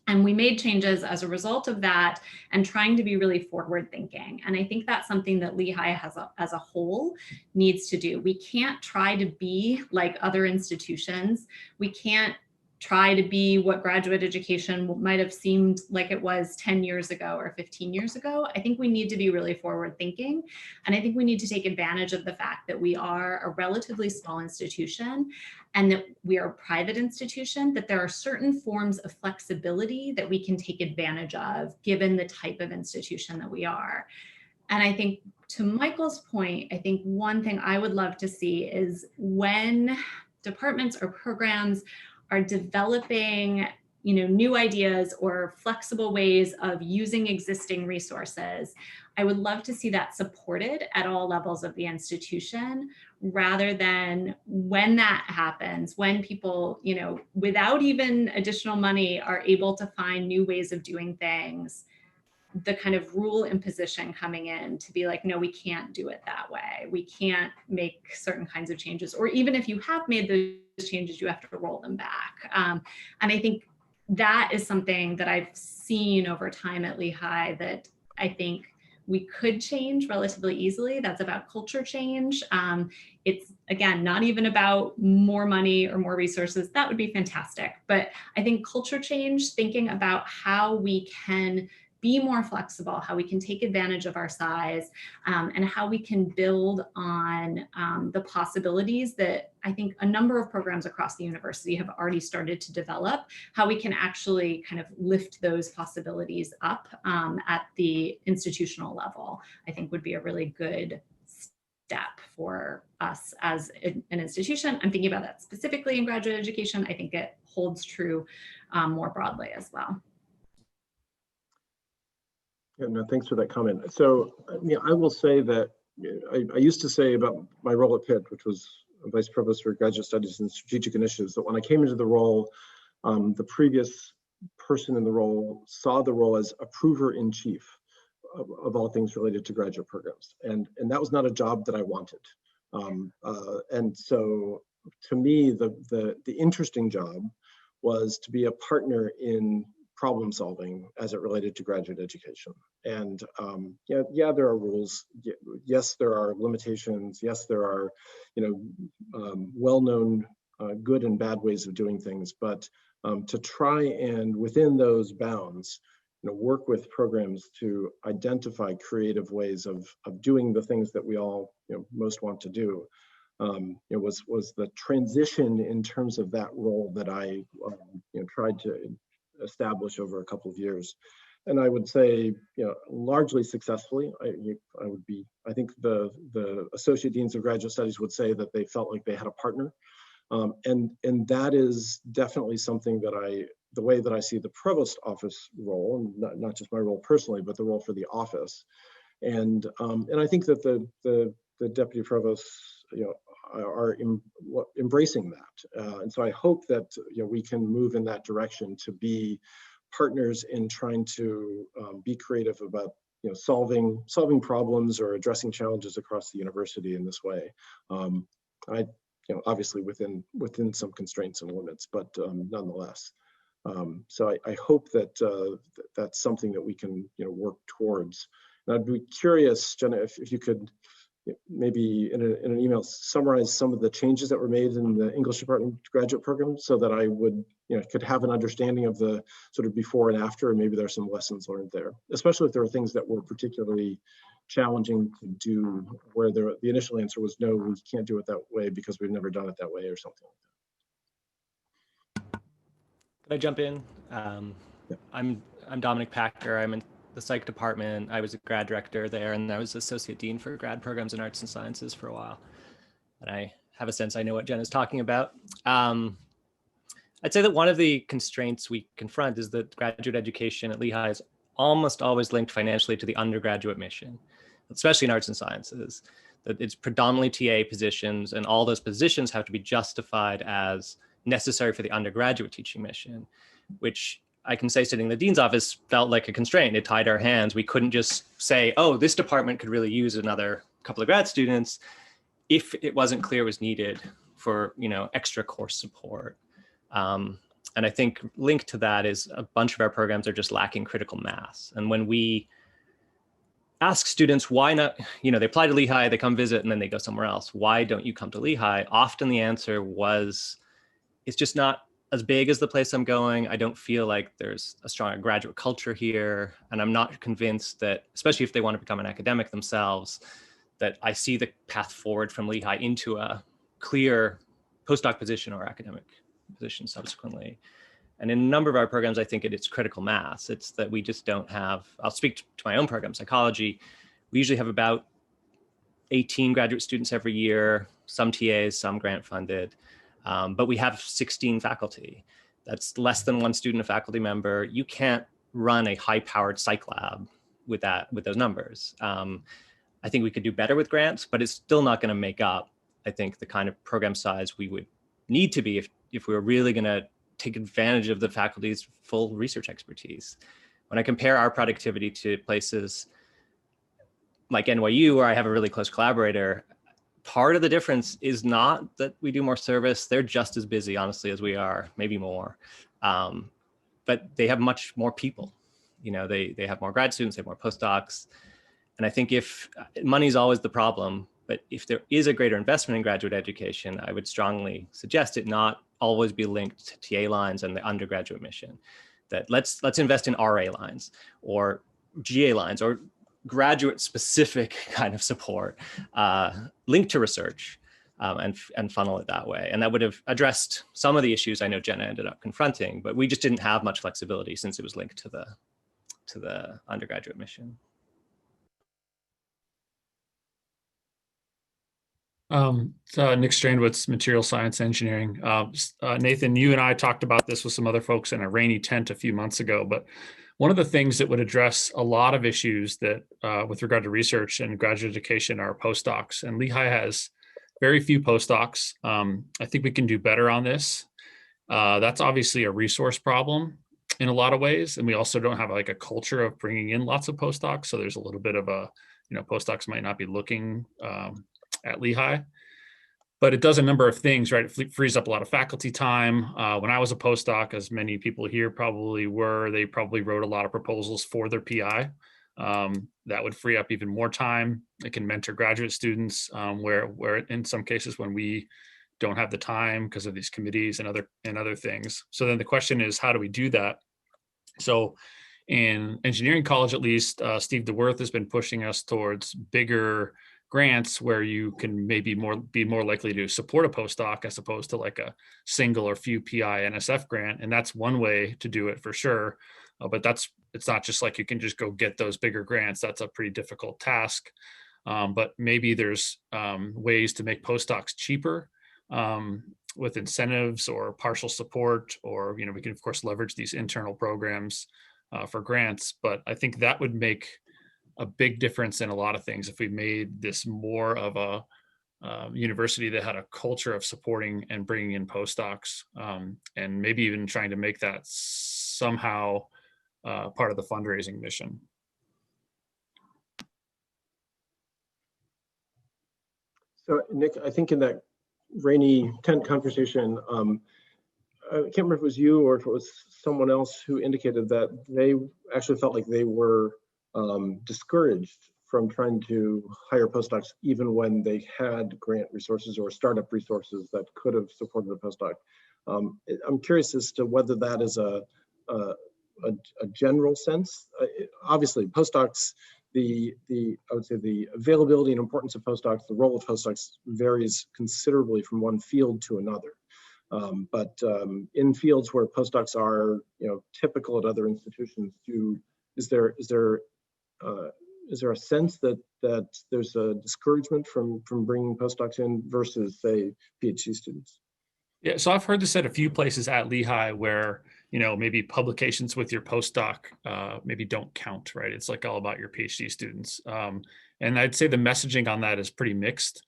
And we made changes as a result of that, and trying to be really forward thinking. And I think that's something that Lehigh as a whole needs to do. We can't try to be like other institutions. We can't try to be what graduate education might have seemed like it was 10 years ago or 15 years ago. I think we need to be really forward thinking. And I think we need to take advantage of the fact that we are a relatively small institution, and that we are a private institution, that there are certain forms of flexibility that we can take advantage of given the type of institution that we are. And I think, to Michael's point, I think one thing I would love to see is when departments or programs are developing new ideas or flexible ways of using existing resources, I would love to see that supported at all levels of the institution, rather than when that happens, when people, you know, without even additional money are able to find new ways of doing things, the kind of rule imposition coming in to be like, no, we can't do it that way. We can't make certain kinds of changes. Or even if you have made those changes, you have to roll them back. And I think that is something that I've seen over time at Lehigh that I think we could change relatively easily. That's about culture change. It's, again, not even about more money or more resources. That would be fantastic. But I think culture change, thinking about how we can be more flexible, how we can take advantage of our size, and how we can build on the possibilities that I think a number of programs across the university have already started to develop, how we can actually kind of lift those possibilities up at the institutional level, I think would be a really good step for us as an institution. I'm thinking about that specifically in graduate education. I think it holds true more broadly as well. Yeah, no, thanks for that comment. So, I will say that I used to say about my role at Pitt, which was Vice Provost for Graduate Studies and Strategic Initiatives, that when I came into the role, the previous person in the role saw the role as approver-in-chief of all things related to graduate programs. And that was not a job that I wanted. And so to me, the interesting job was to be a partner in problem solving as it related to graduate education. And yeah, there are rules. Yes, there are limitations. Yes, there are, well-known good and bad ways of doing things. But to try and within those bounds, work with programs to identify creative ways of doing the things that we all most want to do. It was the transition in terms of that role that I tried to establish over a couple of years, and I would say largely successfully. I think the associate deans of graduate studies would say that they felt like they had a partner, and that is definitely something that the way that I see the provost office role, and not just my role personally, but the role for the office, and I think that the deputy provosts are embracing that, and so I hope that we can move in that direction to be partners in trying to be creative about solving problems or addressing challenges across the university in this way. Obviously within some constraints and limits, but nonetheless. So I hope that that's something that we can work towards. And I'd be curious, Jenna, if you could maybe in an email summarize some of the changes that were made in the English department graduate program, so that I would could have an understanding of the sort of before and after, and maybe there's some lessons learned there, especially if there are things that were particularly challenging to do, where the initial answer was no, we can't do it that way because we've never done it that way, or something like that. Can I jump in? Yeah. I'm Dominic Packer. I'm in the psych department. I was a grad director there, and I was associate dean for grad programs in arts and sciences for a while. And I have a sense I know what Jen is talking about. I'd say that one of the constraints we confront is that graduate education at Lehigh is almost always linked financially to the undergraduate mission, especially in arts and sciences. That it's predominantly TA positions, and all those positions have to be justified as necessary for the undergraduate teaching mission, which I can say sitting in the dean's office felt like a constraint. It tied our hands. We couldn't just say, oh, this department could really use another couple of grad students if it wasn't clear was needed for extra course support. And I think linked to that is a bunch of our programs are just lacking critical mass. And when we ask students why not, they apply to Lehigh, they come visit, and then they go somewhere else. Why don't you come to Lehigh? Often the answer was, it's just not as big as the place I'm going. I don't feel like there's a strong graduate culture here. And I'm not convinced that, especially if they want to become an academic themselves, that I see the path forward from Lehigh into a clear postdoc position or academic position subsequently. And in a number of our programs, I think it's critical mass. It's that we just don't have, I'll speak to my own program, psychology. We usually have about 18 graduate students every year, some TAs, some grant funded. But we have 16 faculty. That's less than one student, a faculty member. You can't run a high-powered psych lab with those numbers. I think we could do better with grants, but it's still not going to make up, I think, the kind of program size we would need to be if we were really going to take advantage of the faculty's full research expertise. When I compare our productivity to places like NYU, where I have a really close collaborator, part of the difference is not that we do more service. They're just as busy, honestly, as we are, maybe more. But they have much more people. You know, they have more grad students, they have more postdocs. And I think if money's always the problem, but if there is a greater investment in graduate education, I would strongly suggest it not always be linked to TA lines and the undergraduate mission. That let's invest in RA lines or GA lines or graduate specific kind of support linked to research and funnel it that way. And that would have addressed some of the issues I know Jenna ended up confronting, but we just didn't have much flexibility since it was linked to the undergraduate mission. So Nick Strandwitz, Material Science Engineering. Nathan, you and I talked about this with some other folks in a rainy tent a few months ago, but one of the things that would address a lot of issues that with regard to research and graduate education are postdocs. And Lehigh has very few postdocs. I think we can do better on this. That's obviously a resource problem in a lot of ways. And we also don't have like a culture of bringing in lots of postdocs. So there's a little bit of a, postdocs might not be looking at Lehigh, but it does a number of things, right? It frees up a lot of faculty time. When I was a postdoc, as many people here probably were, they probably wrote a lot of proposals for their PI. That would free up even more time. It can mentor graduate students where in some cases when we don't have the time because of these committees and other things. So then the question is, how do we do that? So in engineering college, at least, Steve DeWorth has been pushing us towards bigger grants where you can maybe be more likely to support a postdoc as opposed to like a single or few PI NSF grant. And that's one way to do it for sure. But it's not just like you can just go get those bigger grants. That's a pretty difficult task. But maybe there's ways to make postdocs cheaper with incentives or partial support, or, we can of course leverage these internal programs for grants. But I think that would make a big difference in a lot of things if we made this more of a university that had a culture of supporting and bringing in postdocs, and maybe even trying to make that somehow part of the fundraising mission. So Nick, I think in that rainy tent conversation, I can't remember if it was you or if it was someone else who indicated that they actually felt like they were discouraged from trying to hire postdocs even when they had grant resources or startup resources that could have supported a postdoc. I'm curious as to whether that is a general sense. Obviously, postdocs, I would say the availability and importance of postdocs, the role of postdocs varies considerably from one field to another. But in fields where postdocs are, typical at other institutions, is there a sense that there's a discouragement from bringing postdocs in versus, say, PhD students? Yeah, so I've heard this at a few places at Lehigh where, maybe publications with your postdoc maybe don't count, right? It's like all about your PhD students. And I'd say the messaging on that is pretty mixed,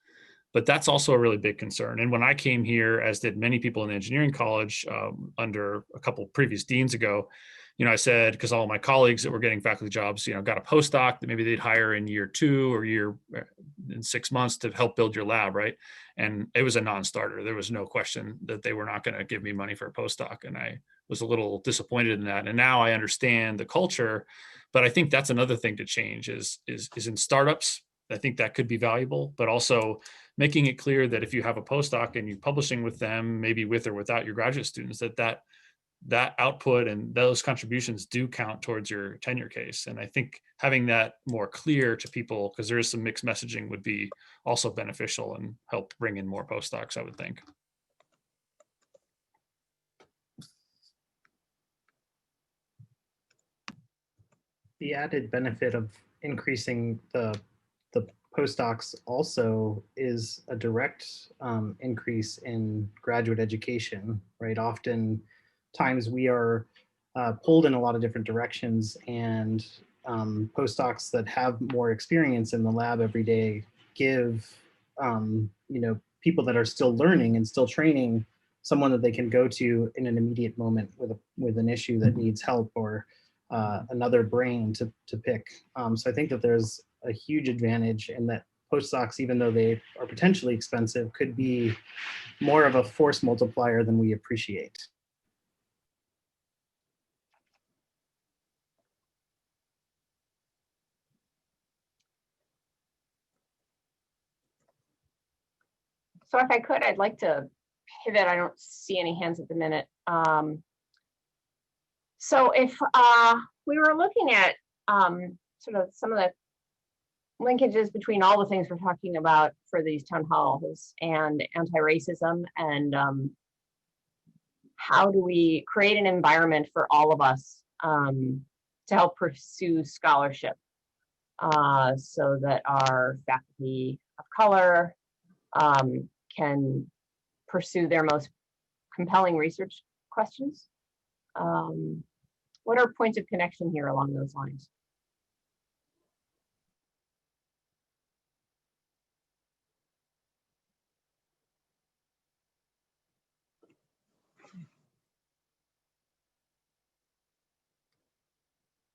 but that's also a really big concern. And when I came here, as did many people in engineering college under a couple previous deans ago, I said, because all of my colleagues that were getting faculty jobs, got a postdoc that maybe they'd hire in year 2 or in 6 months to help build your lab, right? And it was a non-starter. There was no question that they were not going to give me money for a postdoc. And I was a little disappointed in that. And now I understand the culture, but I think that's another thing to change is in startups. I think that could be valuable, but also making it clear that if you have a postdoc and you're publishing with them, maybe with or without your graduate students, that output and those contributions do count towards your tenure case. And I think having that more clear to people, because there is some mixed messaging, would be also beneficial and help bring in more postdocs, I would think. The added benefit of increasing the postdocs also is a direct increase in graduate education, right? Often times we are pulled in a lot of different directions, and postdocs that have more experience in the lab every day give people that are still learning and still training someone that they can go to in an immediate moment with an issue that needs help, or another brain to pick. So I think that there's a huge advantage in that postdocs, even though they are potentially expensive, could be more of a force multiplier than we appreciate. So if I could, I'd like to pivot. I don't see any hands at the minute. So if we were looking at sort of some of the linkages between all the things we're talking about for these town halls and anti-racism, and how do we create an environment for all of us to help pursue scholarship so that our faculty of color can pursue their most compelling research questions. What are points of connection here along those lines?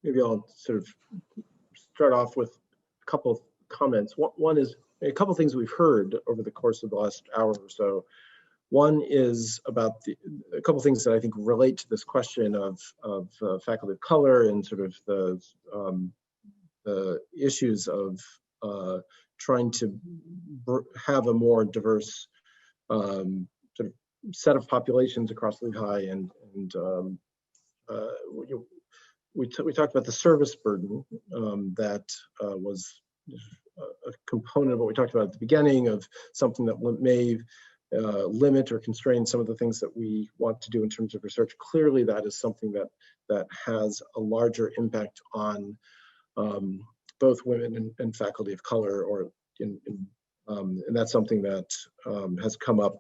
Maybe I'll sort of start off with a couple of comments. One is a couple of things we've heard over the course of the last hour or so. One is about a couple of things that I think relate to this question of faculty of color and sort of the issues of trying to have a more diverse sort of set of populations across Lehigh, and we talked about the service burden that was a component of what we talked about at the beginning, of something that may limit or constrain some of the things that we want to do in terms of research. Clearly, that is something that has a larger impact on both women and faculty of color, and that's something that has come up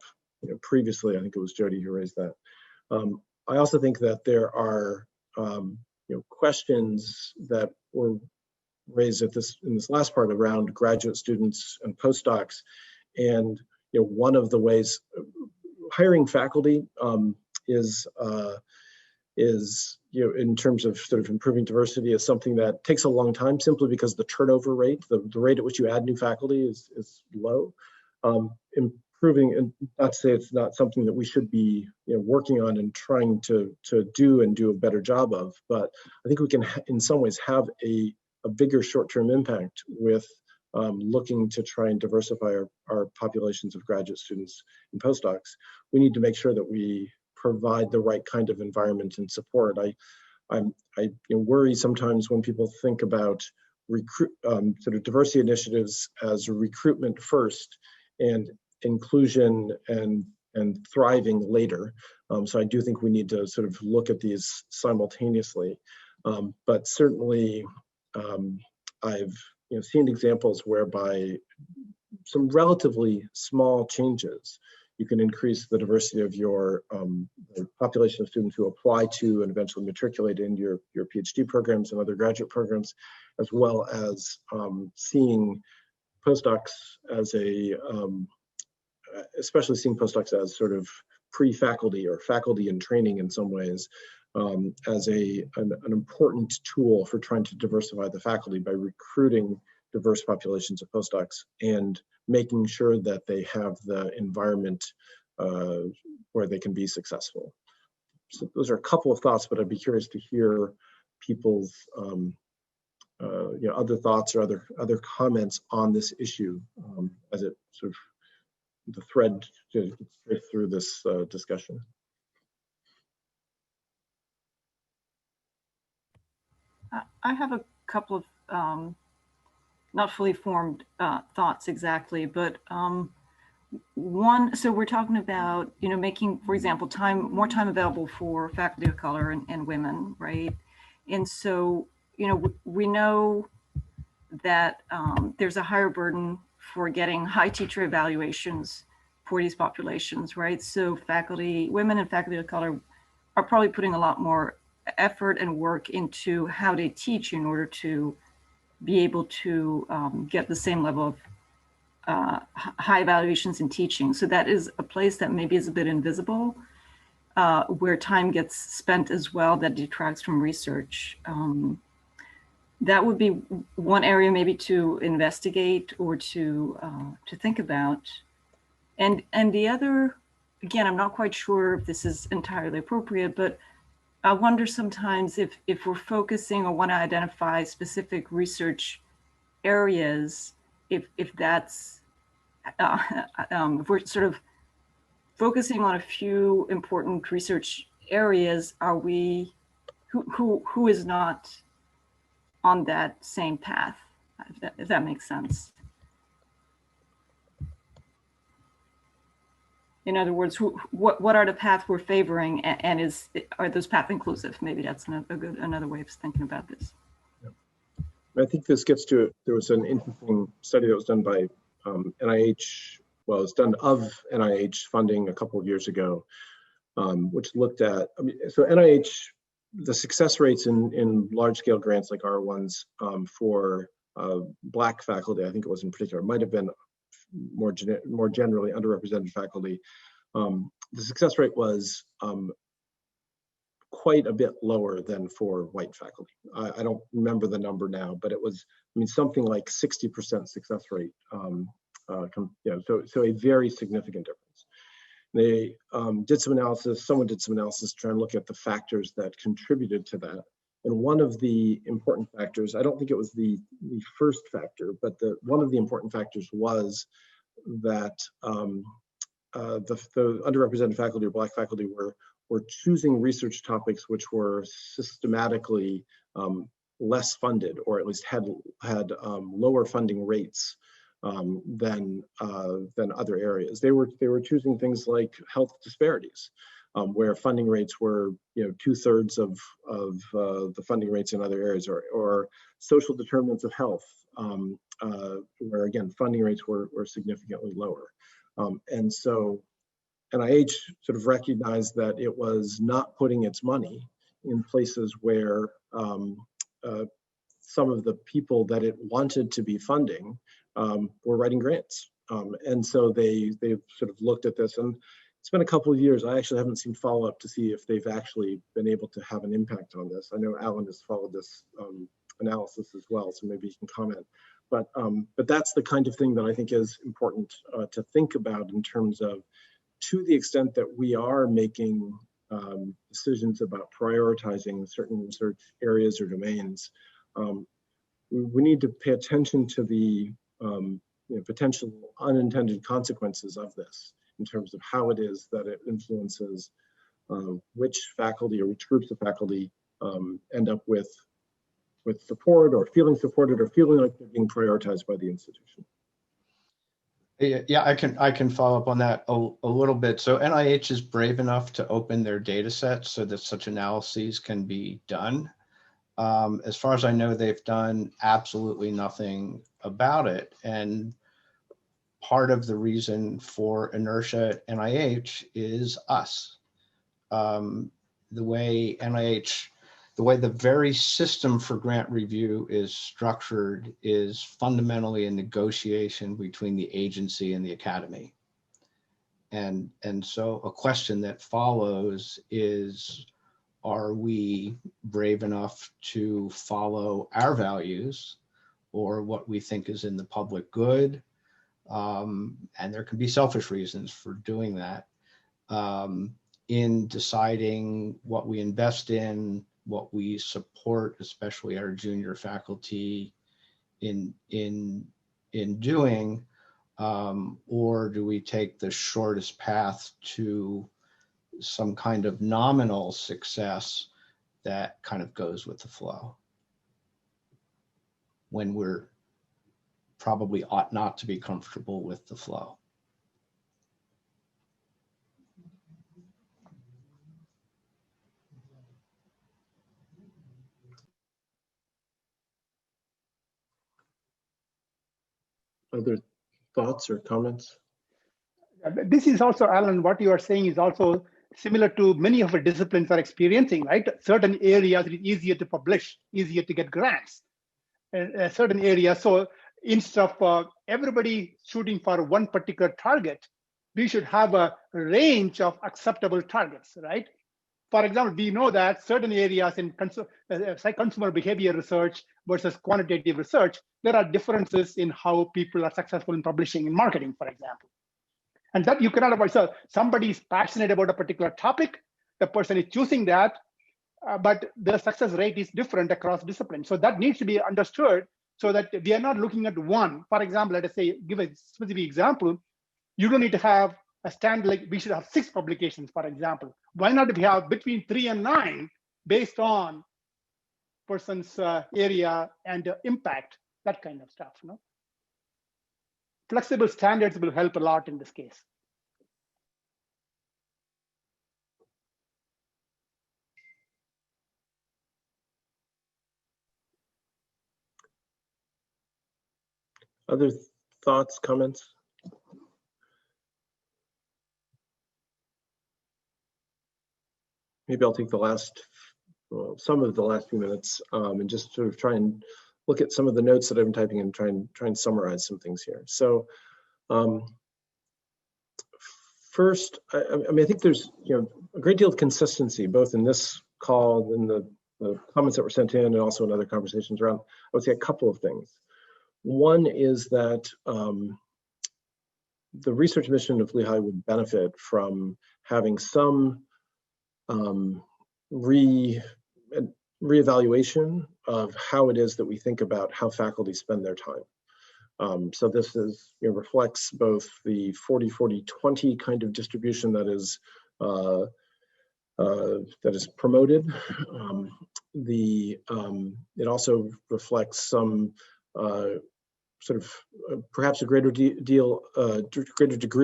previously. I think it was Jody who raised that. I also think that there are questions that were raised in this last part around graduate students and postdocs, and one of the ways hiring faculty is in terms of sort of improving diversity, is something that takes a long time, simply because the turnover rate, the rate at which you add new faculty is low. Improving, and not to say it's not something that we should be working on and trying to do a better job of, but I think we can in some ways have a bigger short-term impact with looking to try and diversify our populations of graduate students and postdocs. We need to make sure that we provide the right kind of environment and support. I worry sometimes when people think about sort of diversity initiatives as recruitment first and inclusion and thriving later. So I do think we need to sort of look at these simultaneously. But certainly I've seen examples whereby some relatively small changes, you can increase the diversity of your population of students who apply to and eventually matriculate into your PhD programs and other graduate programs, as well as seeing postdocs as especially seeing postdocs as sort of pre-faculty or faculty in training in some ways, as an important tool for trying to diversify the faculty by recruiting diverse populations of postdocs and making sure that they have the environment where they can be successful. So those are a couple of thoughts, but I'd be curious to hear people's other thoughts or other comments on this issue as it sort of the thread straight through this discussion. I have a couple of not fully formed thoughts exactly, but one, so we're talking about, making, for example, more time available for faculty of color and women, right? And so, we know that there's a higher burden for getting high teacher evaluations for these populations, right? So women and faculty of color are probably putting a lot more effort and work into how they teach in order to be able to get the same level of high evaluations in teaching. So that is a place that maybe is a bit invisible, where time gets spent as well that detracts from research. That would be one area maybe to investigate or to think about. And the other, again, I'm not quite sure if this is entirely appropriate, but I wonder sometimes if we're focusing or want to identify specific research areas, if that's, if we're sort of focusing on a few important research areas, are we, who is not on that same path, if that makes sense? In other words, what are the paths we're favoring, and are those paths inclusive? Maybe that's another way of thinking about this. I think this gets to, there was an interesting study that was done by NIH, well, it's done of NIH funding a couple of years ago, which looked at, so NIH, the success rates in large scale grants like our ones for Black faculty, I think it was in particular, might have been more generally underrepresented faculty. The success rate was quite a bit lower than for white faculty. I don't remember the number now, but it was, I mean, something like 60% success rate. So a very significant difference. They did some analysis, someone did some analysis to try and look at the factors that contributed to that. And one of the important factors, I don't think it was the first factor, but one of the important factors was that the underrepresented faculty or Black faculty were choosing research topics which were systematically less funded, or at least had lower funding rates than other areas. They were choosing things like health disparities, where funding rates were 2/3 of the funding rates in other areas, or social determinants of health, where again funding rates were significantly lower. And so NIH sort of recognized that it was not putting its money in places where some of the people that it wanted to be funding were writing grants. And so they sort of looked at this, and it's been a couple of years. I actually haven't seen follow-up to see if they've actually been able to have an impact on this. I know Alan has followed this analysis as well, so maybe he can comment. But that's the kind of thing that I think is important to think about in terms of, to the extent that we are making decisions about prioritizing certain research areas or domains, we need to pay attention to the potential unintended consequences of this in terms of how it is that it influences which faculty or which groups of faculty end up with support, or feeling supported, or feeling like they're being prioritized by the institution. Yeah, I can follow up on that a little bit. So NIH is brave enough to open their data sets so that such analyses can be done. As far as I know, they've done absolutely nothing about it. And part of the reason for inertia at NIH is us. The way the very system for grant review is structured is fundamentally a negotiation between the agency and the academy. And so a question that follows is, are we brave enough to follow our values or what we think is in the public good? And there can be selfish reasons for doing that, in deciding what we invest in, what we support, especially our junior faculty in doing, or do we take the shortest path to some kind of nominal success that kind of goes with the flow, when we're probably ought not to be comfortable with the flow? Other thoughts or comments? This is also, Alan, what you are saying is also similar to many of our disciplines are experiencing, right? Certain areas it is easier to publish, easier to get grants, certain areas. So instead of everybody shooting for one particular target, we should have a range of acceptable targets, right? For example, we know that certain areas in consumer behavior research versus quantitative research, there are differences in how people are successful in publishing and marketing, for example. And that you cannot avoid. So somebody is passionate about a particular topic, the person is choosing that, but the success rate is different across disciplines. So that needs to be understood so that we are not looking at one. For example, let us say, give a specific example. You don't need to have a stand like we should have 6 publications, for example. Why not we have between 3 and 9 based on person's area and impact, that kind of stuff. You know? Flexible standards will help a lot in this case. Other thoughts, comments? Maybe I'll take the last, some of the last few minutes and just sort of try and look at some of the notes that I've been typing and try and summarize some things here. So first, I mean, I think there's a great deal of consistency both in this call and the comments that were sent in and also in other conversations around. I would say a couple of things. One is that the research mission of Lehigh would benefit from having some reevaluation of how it is that we think about how faculty spend their time. So this is reflects both the 40-40-20 kind of distribution that is promoted. It also reflects some sort of perhaps a greater degree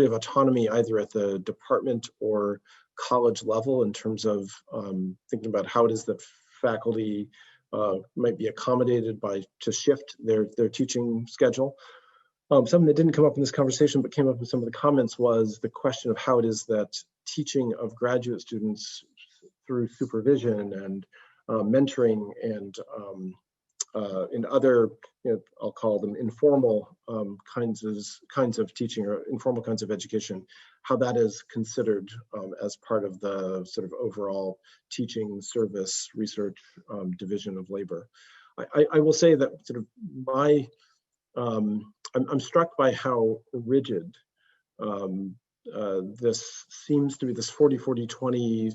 of autonomy either at the department or college level in terms of thinking about how it is that faculty might be accommodated to shift their teaching schedule. Something that didn't come up in this conversation but came up in some of the comments was the question of how it is that teaching of graduate students through supervision and mentoring and in other, I'll call them informal kinds of teaching or informal kinds of education, how that is considered as part of the sort of overall teaching service research division of labor. I will say that sort of I'm struck by how rigid this seems to be, this 40-40-20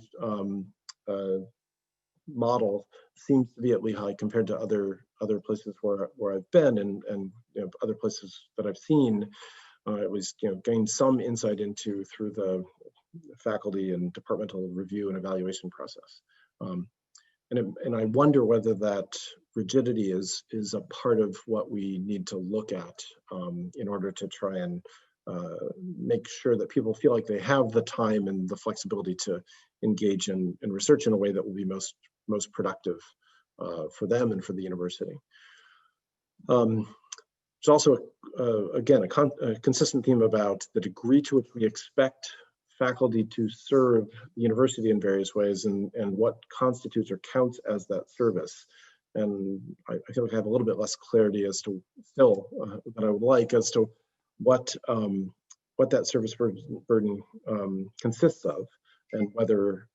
model seems to be at Lehigh compared to other places where I've been and other places that I've seen. At least gained some insight into through the faculty and departmental review and evaluation process. And I wonder whether that rigidity is a part of what we need to look at in order to try and make sure that people feel like they have the time and the flexibility to engage in research in a way that will be most productive for them and for the university. There's also, again, a consistent theme about the degree to which we expect faculty to serve the university in various ways and what constitutes or counts as that service. And I feel like I have a little bit less clarity as to still that I would like as to what that service burden consists of, and whether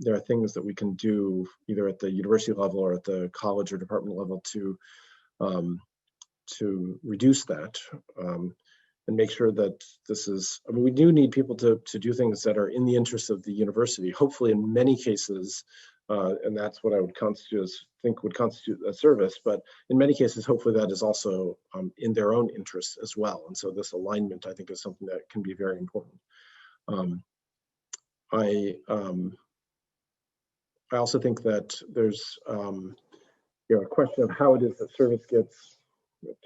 there are things that we can do either at the university level or at the college or department level to reduce that and make sure that this is, I mean, we do need people to do things that are in the interest of the university, hopefully in many cases, and that's what I would think would constitute a service, but in many cases, hopefully that is also in their own interests as well. And so this alignment, I think, is something that can be very important. I also think that there's a question of how it is that service gets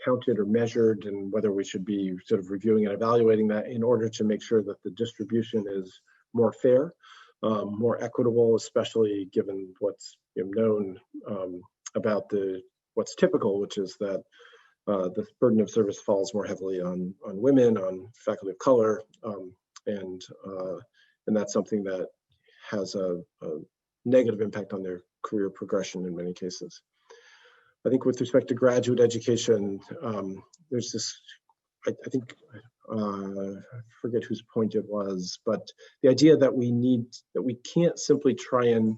counted or measured, and whether we should be sort of reviewing and evaluating that in order to make sure that the distribution is more fair, more equitable, especially given what's known about what's typical, which is that the burden of service falls more heavily on women, on faculty of color, and that's something that has a negative impact on their career progression in many cases. I think with respect to graduate education, there's this, I think, I forget whose point it was, but the idea that we can't simply try and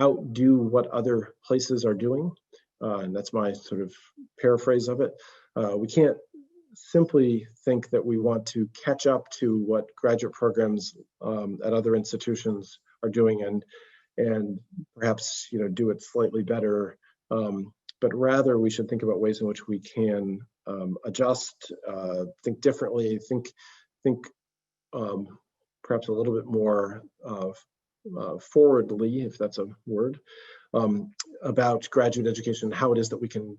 outdo what other places are doing, and that's my sort of paraphrase of it. We can't simply think that we want to catch up to what graduate programs at other institutions are doing and perhaps do it slightly better, but rather we should think about ways in which we can adjust, think differently, think perhaps a little bit more forwardly, if that's a word, about graduate education, how it is that we can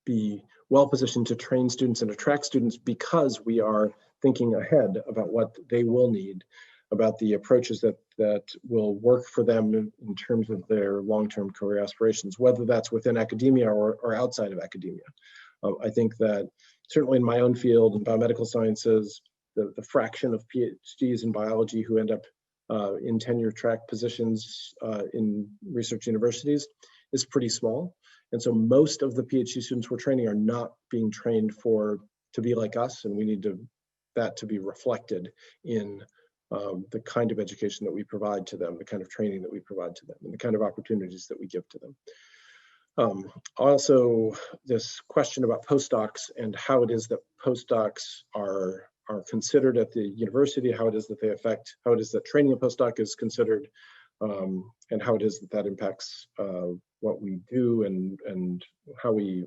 be well positioned to train students and attract students, because we are thinking ahead about what they will need, about the approaches that will work for them in terms of their long-term career aspirations, whether that's within academia or outside of academia. I think that certainly in my own field, in biomedical sciences, the fraction of PhDs in biology who end up in tenure track positions in research universities is pretty small. And so most of the PhD students we're training are not being trained to be like us, and we need that to be reflected in the kind of education that we provide to them, the kind of training that we provide to them, and the kind of opportunities that we give to them. Also, this question about postdocs and how it is that postdocs are considered at the university, how it is that how it is that training a postdoc is considered, and how it is that impacts what we do and how we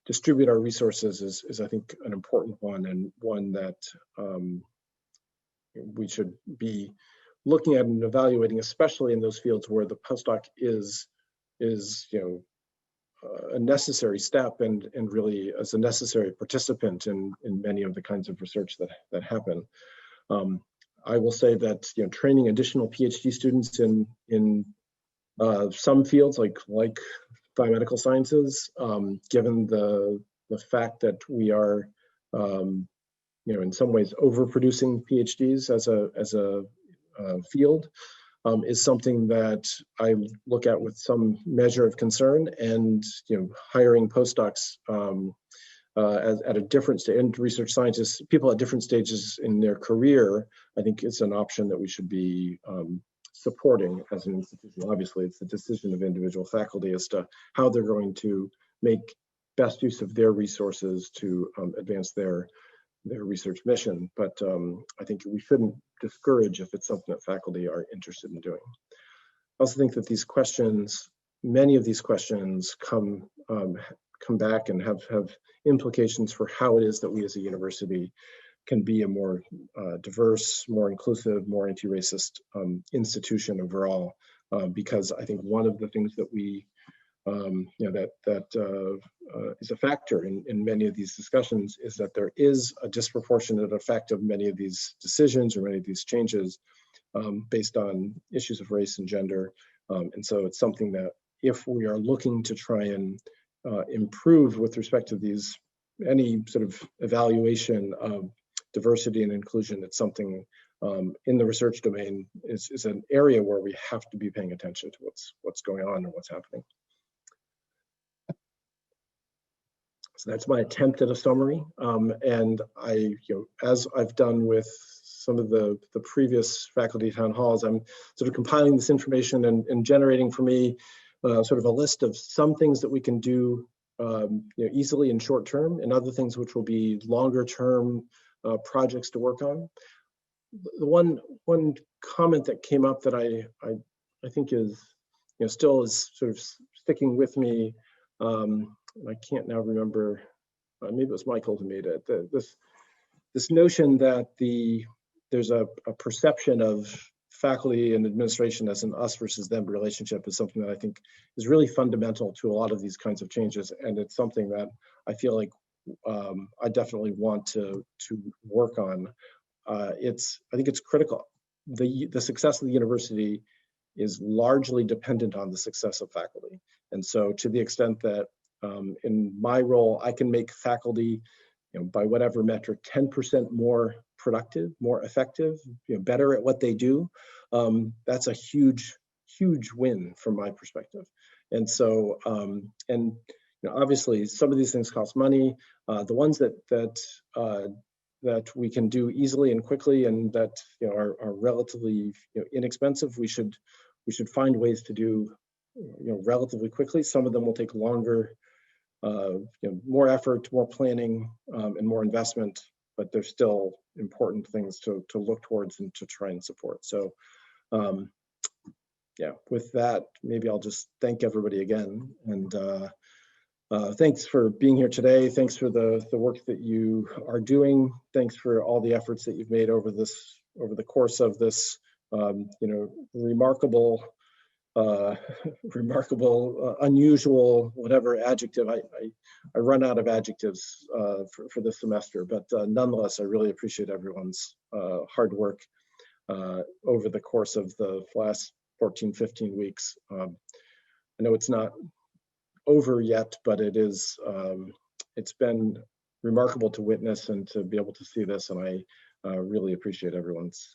distribute our resources is I think an important one, and one that we should be looking at and evaluating, especially in those fields where the postdoc is a necessary step and really as a necessary participant in many of the kinds of research that happen. I will say that training additional PhD students in some fields like biomedical sciences, given the fact that we are in some ways overproducing PhDs as a field, is something that I look at with some measure of concern, and hiring postdocs at a different stage, and research scientists, people at different stages in their career, I think it's an option that we should be supporting as an institution. Obviously, it's the decision of individual faculty as to how they're going to make best use of their resources to advance their research mission. But I think we shouldn't discourage if it's something that faculty are interested in doing. I also think that these questions, many of these questions come back and have implications for how it is that we as a university can be a more diverse, more inclusive, more anti-racist institution overall. Because I think one of the things that we is a factor in many of these discussions is that there is a disproportionate effect of many of these decisions or many of these changes based on issues of race and gender. And so it's something that if we are looking to try and improve with respect to any sort of evaluation of diversity and inclusion, it's something in the research domain is an area where we have to be paying attention to what's going on and what's happening. So that's my attempt at a summary. And as I've done with some of the previous faculty town halls, I'm sort of compiling this information and generating for me sort of a list of some things that we can do easily in short term, and other things which will be longer term projects to work on. The one comment that came up that I think is still is sort of sticking with me. I can't now remember, maybe it was Michael who made it, this notion that there's a perception of faculty and administration as an us versus them relationship is something that I think is really fundamental to a lot of these kinds of changes. And it's something that I feel like I definitely want to work on. I think it's critical. The success of the university is largely dependent on the success of faculty. And so to the extent that in my role, I can make faculty, by whatever metric, 10% more productive, more effective, better at what they do, that's a huge win from my perspective. And so, obviously, some of these things cost money. The ones that we can do easily and quickly, and that are relatively inexpensive, we should find ways to do relatively quickly. Some of them will take longer, more effort, more planning, and more investment, but they're still important things to look towards and to try and support. So yeah, with that, maybe I'll just thank everybody again, and thanks for being here today. Thanks for the work that you are doing. Thanks for all the efforts that you've made over the course of this remarkable, unusual, whatever adjective. I run out of adjectives for this semester, but nonetheless, I really appreciate everyone's hard work over the course of the last 14, 15 weeks. I know it's not over yet, but it is. It's been remarkable to witness and to be able to see this, and I really appreciate everyone's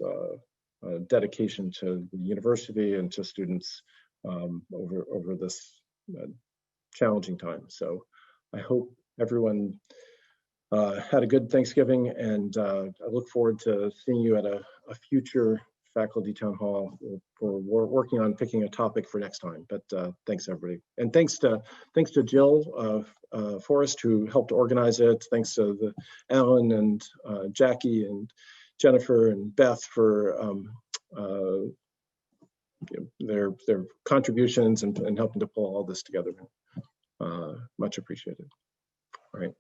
dedication to the university and to students over this challenging time. So I hope everyone had a good Thanksgiving, and I look forward to seeing you at a future faculty town hall. We're working on picking a topic for next time, but thanks everybody. And thanks to Jill Forrest, who helped organize it. Thanks to Alan and Jackie and Jennifer and Beth for their contributions and helping to pull all this together. Much appreciated. All right.